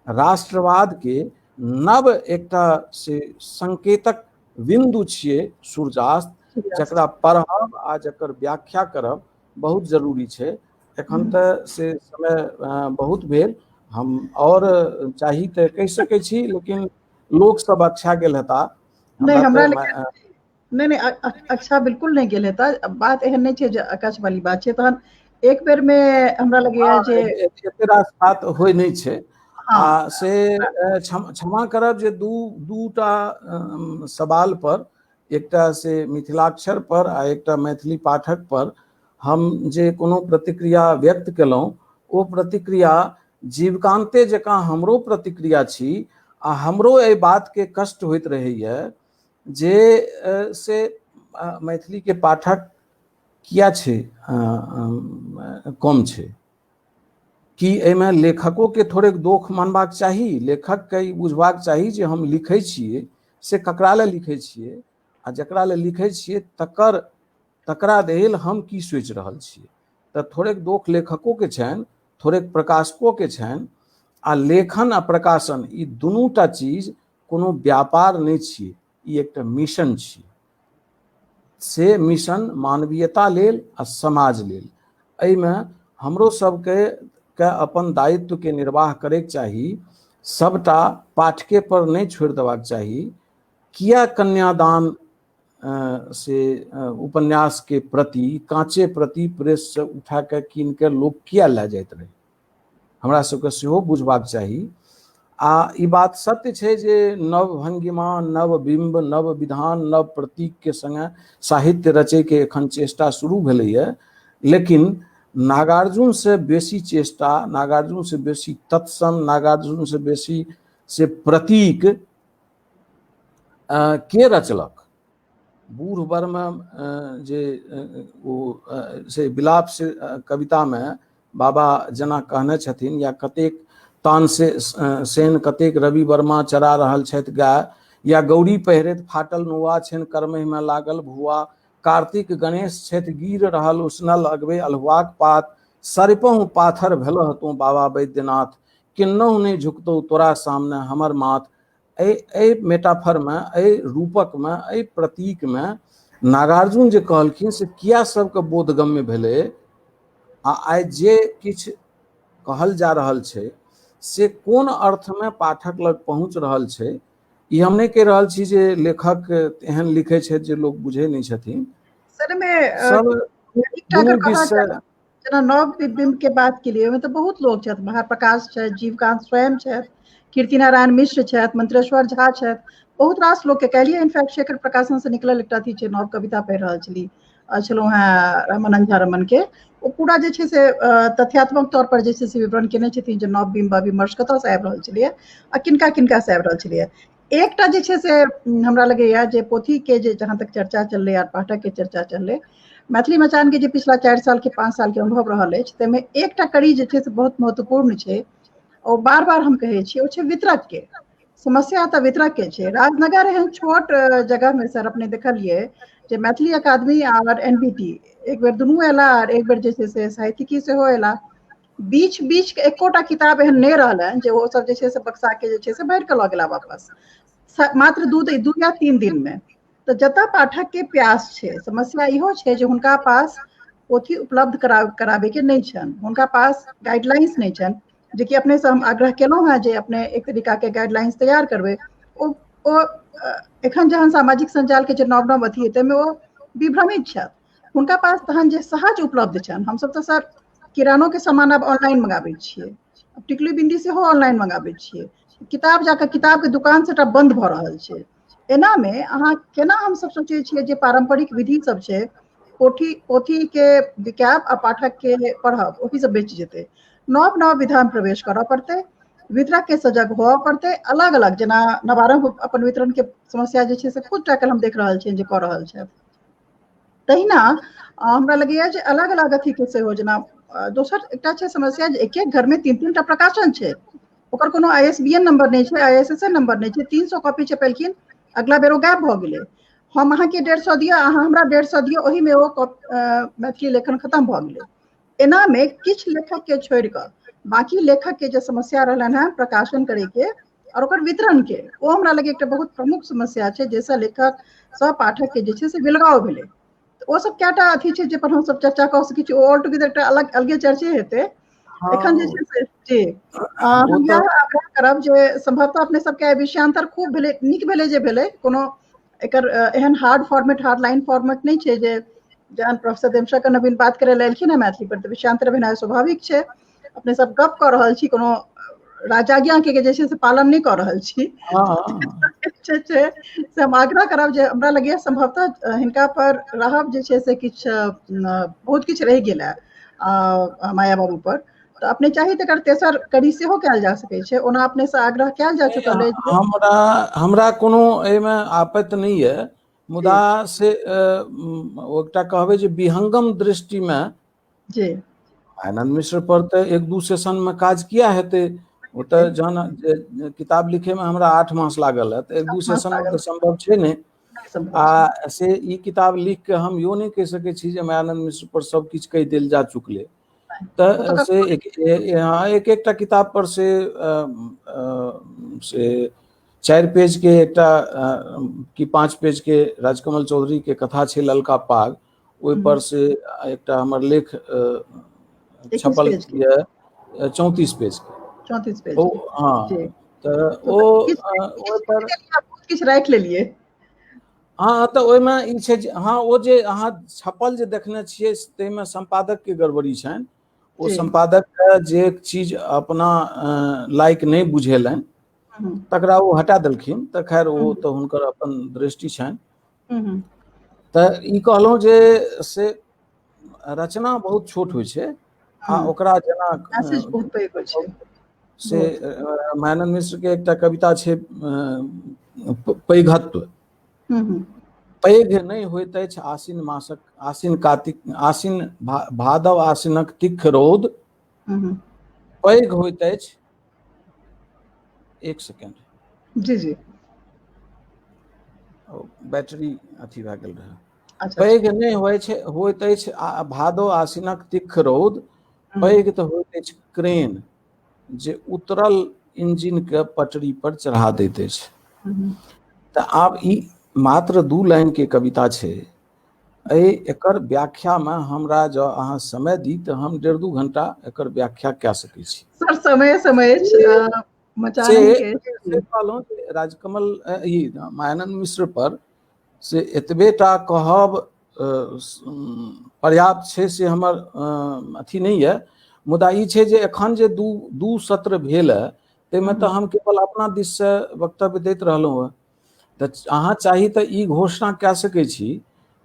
राष्ट्रवाद के नव एकटा से संकेतक बिंदु छियै सूर्यास्त, जकरा पढ़ब आ जकर व्याख्या करब बहुत जरूरी छै। एखन तऽ से समय बहुत भेल, हम और चाही तऽ कहि सकै छी, लेकिन लोक सब अच्छा गेल हेता। नहीं अच्छा बिल्कुल नहीं गेल हेता। बात एहन नहीं छै जे आकाश वाली बात छै, तहन एक बेर में हमरा लगैया जे एते रास बात होय नहीं छै। आ से क्षमा करब जे दूटा सवाल पर, एकटा से मिथिलाक्षर पर आ एकटा मैथिली पाठक पर हम जे कोनो प्रतिक्रिया व्यक्त केलहुँ ओ प्रतिक्रिया जीवकान्ते जकाँ हमरो प्रतिक्रिया छी आ हमरो एहि बात के कष्ट होइत रहैया जे से मैथिली के पाठक किया छै कम छै। कि एहिमे लेखकों के थोड़ेक दोख मानबाक चाही, लेखक के ई बुझबाक चाही जे हम लिखै छियै से ककरा लेल लिखै छियै आ जकरा लेल लिखै छियै तकरा लेल हम की सोचि रहल छियै। तऽ थोड़ेक दोख लेखकों के छनि, थोड़ेक प्रकाशकों के छनि। आ लेखन आ प्रकाशन ई दुनूटा चीज कोनो व्यापार नहीं छियै, ई एकटा मिशन छियै। से मिशन मानवीयता लेल आ समाज लेल, एहिमे हमरो सबके अपन दायित्व के निर्वाह करैके चाही। सबटा पाठके पर नहीं छोड़ि देबाक चाही। किया कन्यादान से उपन्यास के प्रति कांचे प्रति प्रेस से उठा के कीन के लोग किया लए जाइत रहे, हमरा सबके सेहो बुझबाक चाही। आ ई बात सत्य छै जे नव भंगिमा, नव बिंब, नव विधान, नव प्रतीक के संगे साहित्य रचय के एखन चेष्टा शुरू भेलैए, लेकिन नागार्जुन से बेसी चेष्टा, नागार्जुन से बेसी तत्सम, नागार्जुन से बेसी से प्रतीक के रचलक? बूढ़ वर्मा जे से विलाप से कविता में बाबा जना कहने छथिन, या कतेक तान से सेन कतेक रवि वर्मा चरा रहल छथि गाय, या गौरी पहिरैत फाटल नुआ छनि करमहि में लागल भुआ, कार्तिक गणेश छथि गिर रहल उसनल अगबे अल्हुआक पात, सरिपहु पाथर भेलह तू बाबा वैद्यनाथ, किन्नहु नहीं झुकतौ तोरा सामने हमर माथ। ए मेटाफर में, ए रूपक में, ए प्रतीक में नागार्जुन जे कहलखिन से किया सबके बोधगम्य भेलै, आ आइ जे किछ कहल जा रहल छै से कोन अर्थ में पाठक लग पहुँच रहल छै, ई हम नहीं कह रहल छी जे लेखक एहन लिखे छै जे लोग बुझे नहीं छथिन। सर में सब दुनू दिस से जेना नव बिंब के बात के लिए तो बहुत लोग छथि, महाप्रकाश छथि, जीवकांत स्वयं छथि, कीर्तिनारायण मिश्र छथि, मंत्रेश्वर झा छथि, बहुत रास लोग के कहलिए। इनफैक्ट शेखर प्रकाशन से निकलल एकटा अथी छै, नव कविता पढ़ि रहल छलहुँ हैं रामानंद झा रमन के, ओ पूरा जे छै से तथ्यात्मक तौर पर जे छै से विवरण केने छथिन जे नव बिंब विमर्श कतऽ से आबि रहल छलैए आ किनका किनका से आबि रहल छलैए। एकटा जे छै से हमरा लगैए जे पोथी के जे जहाँ तक चर्चा चललै आ पाठक के चर्चा चललै, मैथिली मचान के जे पिछला 4 साल के 5 साल के अनुभव रहल अछि, ताहिमे एकटा कड़ी जे छै से बहुत महत्वपूर्ण छै, और बार बार हम कहै छियै, ओ छै वितरक के समस्या। तऽ वितरक के छै। राजनगर एहन छोट जगह में सर अपने देखलिए जे मैथिली अकादमी और एनबीटी एक बेर दुनू एला, और एक बेर जे छै से साहित्यिकी सेहो एला, बीच बीच के एकोटा किताब एहन नहीं रहलन जे ओ सब जे छै से बक्सा के जे छै से भरि के लऽ गेला वापस, मात्र 2 या 3 दिन में। तो जतऽ पाठक के प्यास छै, समस्या इहो छै जे हुनका पास पोथी उपलब्ध कराबे के नहीं छनि, हुनका पास गाइडलाइंस नहीं छनि, जे कि अपने से हम आग्रह केलहुँ हैं जे अपने एक तरीका के गाइडलाइंस तैयार करबै। ओ एखन जहन सामाजिक संजाल के जे नव नव अथी हेतै में ओ विभ्रमित छथि, हुनका पास तहन जे सहज उपलब्ध छनि। हमसब तऽ सर किरानो के सामान अब ऑनलाइन मंगाबै छियै, अब टिकली बिंदी सेहो ऑनलाइन मंगाबै छियै, किताब जाके किताब के दुकान सबटा बंद भऽ रहल छै। एना में अहाँ केना हमसब सोचै छियै जे पारंपरिक विधि सब छै, पोथी के बिकायब आ पाठक के पढ़ब, ओही सब बेच जेतै। नव नव विधा में प्रवेश करऽ पड़तै, वितरक के सजग होअ पड़तै, अलग अलग जेना नवारंभ अपन वितरण के समस्या जे छै से खुद टैकल हम देख रहल छियै जे कऽ रहल छथि, तहिना हमरा लगैया जे अलग अलग अथी के सेहो, जेना दोसर एकटा छै समस्या जे एक एक घर में 3-3 टा प्रकाशन छै, ओकर कोनो ISBN नंबर नहीं छै, ISSN नंबर नहीं छै, 300 कॉपी छपेलखिन, अगला बेर ओ गायब भऽ गेलै। हम अहाँके 150 दिअ, अहाँ हमरा 150 दिअ, ओही में ओ मैथिली लेखन खत्म भऽ गेलै। एना में किछु लेखक के छोड़ि कऽ बाकी लेखक के जे समस्या रहलनि हैं प्रकाशन करे के और ओकर वितरण के, ओ हमरा लगे एकटा बहुत प्रमुख समस्या छै, जाहिसँ लेखक सब पाठक के जे छै से बिलगाव भेलै। ओ सब कएटा अथी छै जे पर हम सब चर्चा कऽ सकै छी, ऑल टुगेदर एकटा अलगे चर्चे हेतै। एखन जे छै से जी हम इएह आग्रह करब जे संभवतः अपने सबके विषयांतर खूब भेलै, नीक भेलै जे भेलै, कोनो एकर एहन hard format, hard line format नहीं छै जे जहन प्रोफेसर देवशंकर नवीन बात करे ले एलखिन है मैथिली पर, तऽ विषयांतर भेनाइ स्वाभाविक छै। अपने सब गप कऽ रहल छी, कोनो राजाज्ञा के जे छै से पालन नहीं कऽ रहल छी। से हम आग्रह करब जे हमरा लगैया संभवतः हिनका पर रहब जे छै से किछु बहुत किछु रहि गेल है माया बाबू पर, तो अपने चाही तकर तेसर कड़ी सेहो कयल जा सकै छै। ओना अपने से आग्रह कयल जा चुकल अछि। हमरा कोनो एहिमे आपत्ति नहीं है, मुदा से एकटा कहबै जे विहंगम दृष्टि में जी आनंद मिश्र पर तो 1-2 सेशन में काज किया हेतै, ओ तऽ जहन किताब लिखे में हमरा 8 मास लागल है, तो 1-2 सेशन में तो संभव छै नहीं। आ से ई किताब लिख के हम यो नहीं कह सकै छी जे मायानंद मिश्र पर सब किछु कहि देल जा चुकले, तो से एक एकटा किताब पर से 4 पेज के एकटा कि 5 पेज के राजकमल चौधरी के कथा छै ललका पाग, ओहि पर से एकटा हमर लेख छपल ये 34 पेज के, 34 पेज ओ के हाँ, तो ओ पर किछु राखि लेलिए। हाँ, तो ओहिमे ई छै जे हाँ, ओ जे अहाँ छपल जे देखने छियै ताहिमे संपादक के गड़बड़ी छनि। ओ संपादक जे चीज अपना लायक नहीं बुझेलनि, तकरा वो हटा देलखिन, तऽ खैर ओ तऽ हुनकर अपन दृष्टि छनि। तऽ ई कहलहुँ जे से रचना बहुत छोट होइ छै आ ओकरा जेना मैसेज बहुत पैघ होइ छै। से मानन्द मिश्र के एकटा कविता छै पैघत्व। पैघ नहि होइत अछि आसिन मासक, आसिन कार्तिक, आसिन भादव आसिनक तिख रौद, पैघ होइत अछि, एक सेकेंड जी जी बैटरी अथी भए गेल रहै। अच्छा पैघ नहि होइत अछि भादव आसिनक तिख रौद, पैघ तऽ होइत अछि क्रेन जे उतरल इंजिन के पटरी पर चढ़ा दैत अछि। तऽ आब ई मात्र 2 लाइन के कविता छै। एकर व्याख्या में हमरा जँ अहाँ समय दी तऽ हम 1.5-2 घंटा एकर व्याख्या कए सकै छी। सर समय से मचानी के कहलहुँ जे राजकमल ई मानन्द मिश्र पर से एतबेटा कहब पर्याप्त छै से हमर अथी नहि यऽ। मुदा ई छै जे एखन जे दू सत्र भेल है, ताहिमे तऽ हम केवल अपना दिस से वक्तव्य दैत रहलहुँ हँ। तऽ अहाँ चाही तऽ ई घोषणा कए सकै छी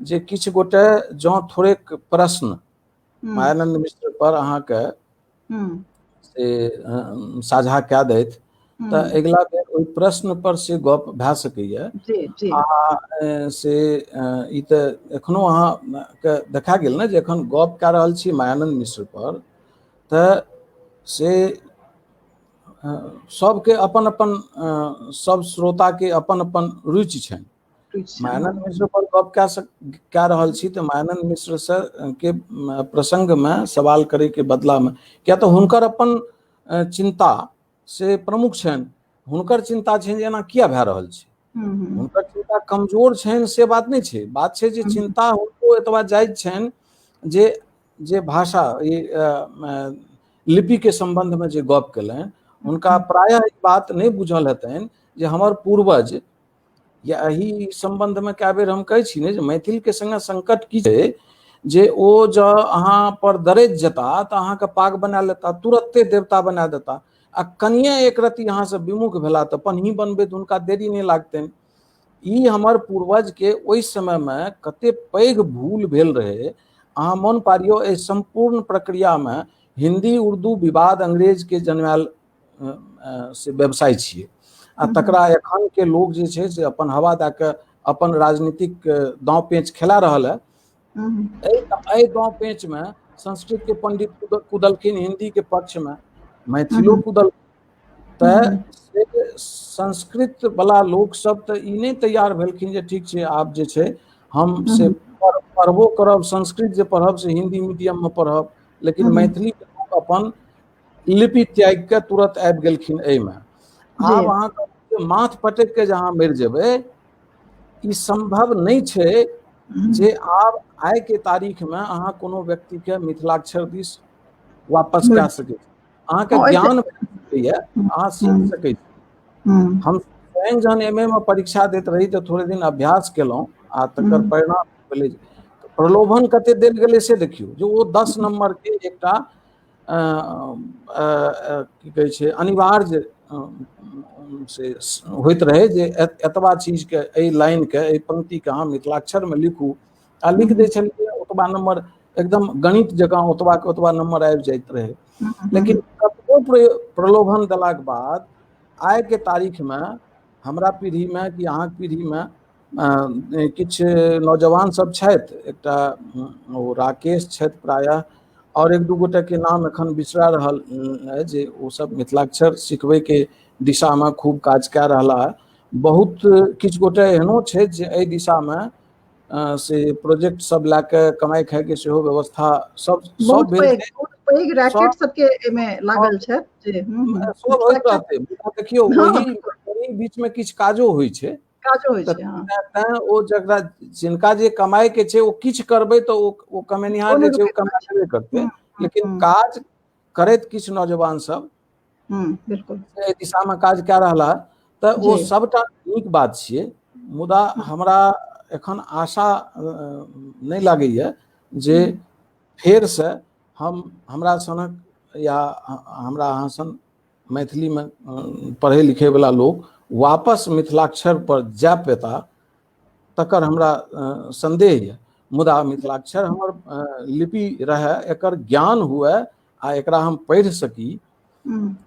जे किछु गोटे जँ थोड़ेक प्रश्न मायानन्द मिश्र पर अहाँके से साझा कए दैत तऽ अगिला बेर ओहि प्रश्न पर से गप भए सकैए। जी जी आ से ई तऽ एखनो अहाँके देखा गेल ने जे एखन गप कए रहल छी मायानन्द मिश्र पर, तऽ से सबके अपन अपन सब श्रोताके अपन अपन रुचि छनि। मायानन्द मिश्र पर गप कए रहल छी तऽ मायानन्द मिश्र से के प्रसंगमे सवाल करैके बदलामे, किया तऽ हुनकर अपन चिन्ता से प्रमुख छनि। हुनकर चिन्ता छनि जे एना किया भए रहल छै, हुनकर चिन्ता कमजोर छनि से बात नहि छै। बात छै जे चिन्ता हुनको एतबा जायज छनि जे भाषा लिपि के संबंधमे जे गप केलनि, हुनका प्रायः ई बात नहि बुझल हेतनि जे हमर पूर्वज, या एहि संबंधमे कए बेर हम कहै छी ने जे मैथिलके संगे संकट की छै जे ओ जँ अहाँ पर दरदि जेता तऽ अहाँके पाग बना लेता, तुरत्ते देवता बना देता। आ कनिये एक रत्ती अहाँसँ विमुख भेला तऽ पनही बनबैत हुनका देरी नहि लागतनि। ई हमर पूर्वज के ओहि समयमे कते पैघ भूल भेल रहै। अहाँ मोन पारियौ एहि संपूर्ण प्रक्रियामे हिन्दी उर्दू विवाद अंग्रेजके जन्मायल से व्यवसाय छियै। आ तकरा एखन के लोग जे छै से अपन हवा दए कऽ अपन राजनीतिक दाँव पेच खेला रहल है। एहि दाँव पेच में संस्कृत के पंडित कुदलखिन, हिंदी के पक्ष में मैथिलो कुदल। तऽ संस्कृत वला लोक सब तऽ ई नहि तैयार भेलखिन जे ठीक छै आब जे छै हम से पढ़बो करब, संस्कृत जे पढ़ब से हिंदी मीडियममे पढ़ब, लेकिन मैथिली के लोक अपन लिपि त्यागि कऽ तुरंत आबि गेलखिन एहिमे। जी आब अहाँके माथ पटकि के जहाँ मरि जेबै, ई संभव नहि छै जे आब आइ के तारीख में अहाँ कोनो व्यक्ति के मिथिलाक्षर दिस वापस कए सकै छी। अहाँके ज्ञान भेटैए, अहाँ सीख सकै छी। हम स्वयं जहन एम ए मे परीक्षा दैत रही तऽ थोड़े दिन अभ्यास केलहुँ आ तकर परिणाम भेलै प्रलोभन कते देल गेलै से देखियौ, जे ओ 10 नंबर के एकटा की कहै छै अनिवार्य से होइत रहै जे एतबा चीजके, एहि लाइनके, एहि पंक्तिके अहाँ मिथिलाक्षरमे लिखू। आ लिख दै छलियै, ओतबा नंबर एकदम गणित जकाँ ओतबा के ओतबा नंबर आबि जाइत रहै। लेकिन कतबो प्रलोभन देलाक बाद आइ के तारीख में हमरा पीढ़ी में कि अहाँके पीढ़ी में किछु नौजवान सब छथि, एकटा ओ राकेश छथि प्रायः, और 1-2 गोटे के नाम एखन बिसरा रहल जे ओ सब मिथिलाक्षर सिखबैके दिशामे खूब काज कए रहला है। बहुत किछु गोटे एहनो छथि जे एहि दिशामे से प्रोजेक्ट सब लए कऽ कमाइ खायके सेहो व्यवस्था सब भेल छै। बहुत पैघ रैकेट सब सबके एहिमे लागल छै जे सब होइत रहतै। देखियौ ओहि बीचमे किछु काजो होइ छै। काजो होइ तऽ छै। हाँ, तैं ओ जकरा जिनका जे कमाई के छै ओ किछु करबै तऽ ओ कमेनिहार जे छै ओ कमा लेबे करतै। लेकिन काज करैत किछु नौजवान सब बिल्कुल एहि दिशामे काज कए रहला तऽ ओ जी सबटा नीक बात छियै। मुदा हमरा एखन आशा नहि लागैए जे फेरसँ हमरा सनक या हमरा अहाँ सन मैथिली में पढ़े लिखे वाला लोग वापस मिथिलाक्षर पर जा पेता तकर हमरा संदेह है। मुदा मिथिलाक्षर हमर लिपि रहे, एकर ज्ञान हुए आ एकरा हम पढ़ि सकी,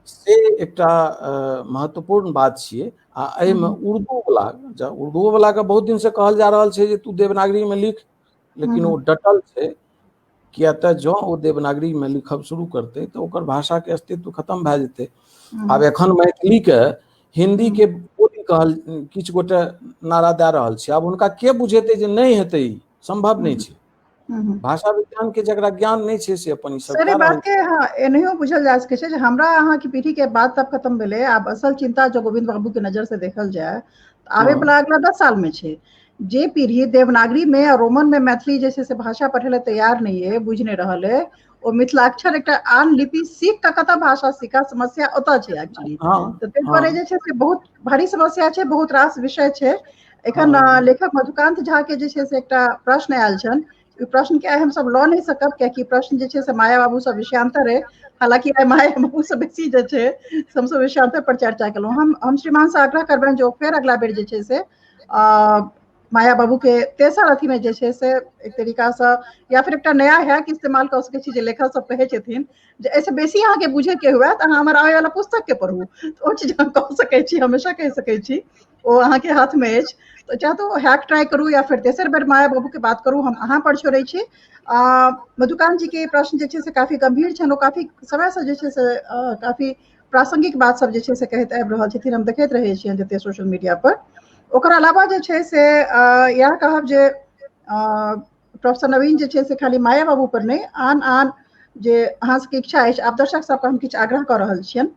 से एकटा महत्वपूर्ण बात छियै। आ एहिमे उर्दू वाला के बहुत दिन से कहल जा रहल छै जे तू देवनागरी में लिख, लेकिन वो डटल छै। किया तऽ जँ ओ देवनागरी में लिखब शुरू करते तऽ ओकर भाषा के अस्तित्व खत्म भए जेतै। आब एखन मैथिली के हिंदी के बोली कहल किछु गोटे नारा दए रहल छै, आब हुनका के बुझेतै जे नहीं हेतै, ई संभव नहीं छै। भाषा विज्ञान के जकरा ज्ञान नहीं छै से अपन ई सब सर कए रहल बात के हाँ एनहियो बुझल जा सकै छै जे हमरा अहाँ के पीढ़ी के बाद तब खत्म भेलै। आब असल चिंता जो गोविंद बाबू के नजर से देखल जाए तो आवे वाला अगला 10 साल में छै। जे पीढ़ी देवनागरी में और रोमन में मैथिली जैसे से भाषा पढ़े ला तैयार नहीं है, बुझ नहीं रहल है, ओ मिथिलाक्षर एकटा आन लिपि सीख के कतऽ भाषा सीखा, समस्या ओतऽ छै एक्चुअली। तो तै पर जे छै से बहुत भारी समस्या छै, बहुत रास विषय छै। एखन लेखक मधुकांत झा के जे छै से एकटा प्रश्न आयल छन, प्रश्न के आइ हम सब लऽ नहीं सकब कियाकि प्रश्न जे छै से माया बाबू से विषयांतर है। हालांकि आइ माया बाबू से बेसी जे छै हमसब विषयांतर पर चर्चा केलहुँ। हम श्रीमान से आग्रह करबनि जो फेर अगला बेर जे छै से माया बाबू के तेसर अथी में जे छै से एक तरीका से या फिर एकटा नया हैक इस्तेमाल कऽ सकै छी जे लेखक सब कहै छथिन जे एहिसँ बेसी अहाँके बुझे के हुए तऽ अहाँ हमर आबै वाला पुस्तक के पढ़ू। तऽ ओ चीज हम कह सकै छी, हमेशा कहि सकै छी, ओ अहाँके हाथ में अछि। तो चाहे तो हैक ट्राई करू या फिर तेसर बेर माया बाबू के बात करू, हम अहाँ पर छोड़े छी। मधुकांत जी के प्रश्न जे छै से काफी गंभीर छन, ओ काफी समय से जे छै से काफी प्रासंगिक बात सब जे छै से कहैत आबि रहल छथिन, हम देखैत रहै छियनि जते सोशल मीडिया पर। ओकर अलावा जे छै से इएह कहब जे प्रोफेसर नवीन जे छै से खाली माया बाबू पर नहीं, आन आन जे अहाँ सबके इच्छा अछि, आप दर्शक सबके हम किछु आग्रह कऽ रहल छियनि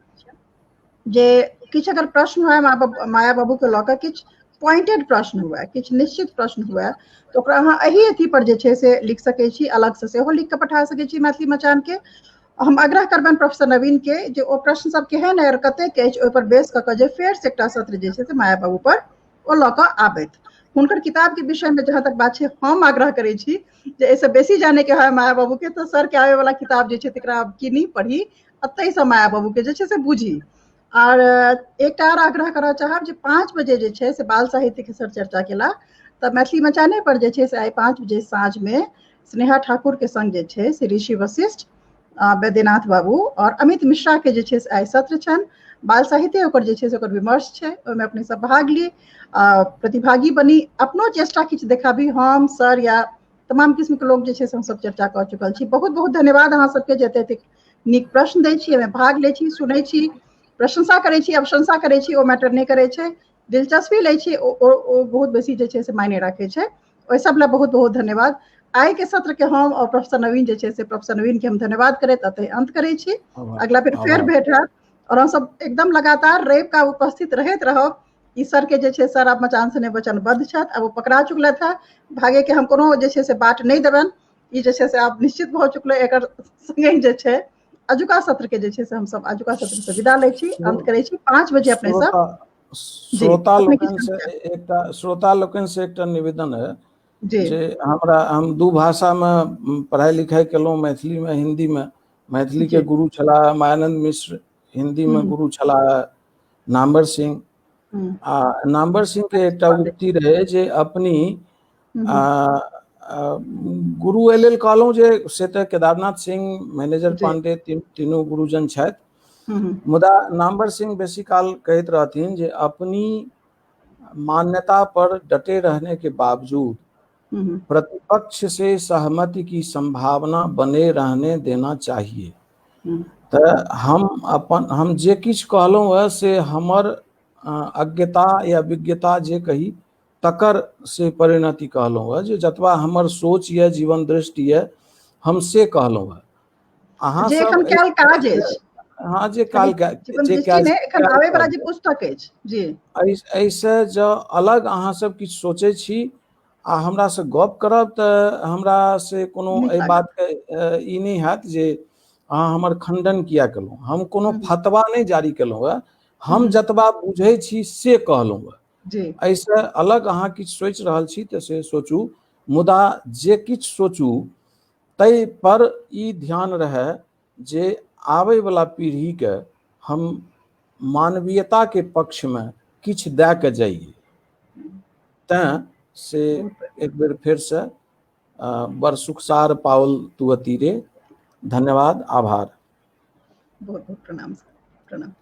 जे किछु अगर प्रश्न हुए माया बाबू के लऽ कऽ, किछु पॉइंटेड प्रश्न हुए, किछु निश्चित प्रश्न हुए, तो ओकरा अहाँ एही अथी पर जे छै से लिख सकै छी, अलग से सेहो लिख के पठा सकै छी मैथिली मचान के। हम आग्रह करबनि प्रोफेसर नवीन के जे ओ प्रश्न सब केहन है और कतेक अछि, ओहि पर बेस कऽ के जे फेर से एकटा सत्र जे छै से माया बाबू पर ओ लऽ कऽ आबथि। हुनकर किताब के विषय में जहाँ तक बात छै, हम आग्रह करै छी जे एहिसँ बेसी जाने के है माया बाबू के, तो सर के आवे वाला किताब जे छै तकरा कीनी, पढ़ी, एतहिसँ माया बाबू के जे छै से बुझी। और एकटा और आग्रह करऽ चाहब जे 5 बजे जे छै से बाल साहित्य के सर चर्चा केला, तऽ मैथिली मचाने पर जे छै से आइ 5 बजे साँझ में स्नेहा ठाकुर के संग जे छै से ऋषि वशिष्ठ, वैद्यनाथ बाबू और अमित मिश्रा के जे छै से आइ सत्र छनि। बाल साहित्य ओकर जे छै से ओकर विमर्श छै, ओहिमे अपने सब भाग ली, प्रतिभागी बनी, अपनो चेष्टा किछु देखाबी। हम सर या तमाम किस्म के लोग जे छै से हम सब चर्चा कऽ चुकल छी। बहुत बहुत धन्यवाद अहाँ सबके जे एतेक नीक प्रश्न दै छी, एहिमे भाग लै छी, सुनै छी, प्रशंसा करै छी, प्रशंसा करै छी, ओ मैटर नहीं करे छै, दिलचस्पी लै छी, ओ बहुत बेसी जे छै से मायने राखे छै। ओहि सब ला बहुत बहुत धन्यवाद। आइ के सत्र के हम और प्रोफेसर नवीन जे छै से प्रोफेसर नवीन के हम धन्यवाद करैत एतै अंत करै छी। अगला बेर फेर भेट हैत और हम सब एकदम लगातार रवि का उपस्थित रहैत रहब। ई सर के जे छै सर आब मचान से वचनबद्ध छथि, अब वो पकड़ा चुकलथि है, भागे के हम कोनो जे छै से बाट नहीं देबनि। ई जे छै से आब निश्चित भऽ चुकलै। एकर संगे जे छै अजुका सत्र के जे छै से हम सब अजुका सत्र से विदा लै छी, अंत करै छी। 5 बजे अपने सब श्रोता लोकनि से एकटा निवेदन है जे हम दू भाषा में पढ़ाई लिखाई केलहुँ, मैथिली में हिंदी में। मैथिली के गुरु छला मायानंद मिश्र, हिंदी में गुरु छला नाम्बर सिंह। आ नाम्बर सिंह के एकटा उक्ति रहे जे अपनी गुरु एहि लेल कहलहुँ जे से तऽ केदारनाथ सिंह, मैनेजर पांडे तीनों गुरुजन छथि, मुदा नाम्बर सिंह बेसी काल कहैत रहथिन जे अपनी मान्यता पर डटे रहने के बावजूद प्रतिपक्ष से सहमति की संभावना बने रहने देना चाहिए। तऽ हम जे किछु कहलहुँ है से हमर अज्ञता या विज्ञता जे कही तकर से परिणति कहलहुँ है, जे जतबा हमर सोच या जीवन दृष्टि है हम से कहलहुँ है। अहाँ जे सब एखन कैल काज अछि, हाँ जे काल जीवन दृष्टि ने एखन आवे वाला जे पुस्तक अछि जी, ऐसे जो अलग अहाँ सब किछु सोचै छी आ हमरा से गप करब तऽ हमरा से कोनो एहि बात के ई नहीं हैत जे अहाँ हमर खंडन किया केलहुँ। हम कोनो फतवा नहीं जारी केलहुँ है, हम जतबा बुझै छी से कहलहुँ है। ऐसे अलग अहाँ किछु सोचि रहल छी तऽ से सोचू, मुदा जे किछु सोचू तै पर ई ध्यान रहे जे आबै वाला पीढ़ी के हम मानवीयता के पक्ष में किछ दे के जाइए। तैं से एक बेर फिर से बड़ सुखसार पाओल तू अतीरे। धन्यवाद, आभार। बहुत बहुत प्रणाम।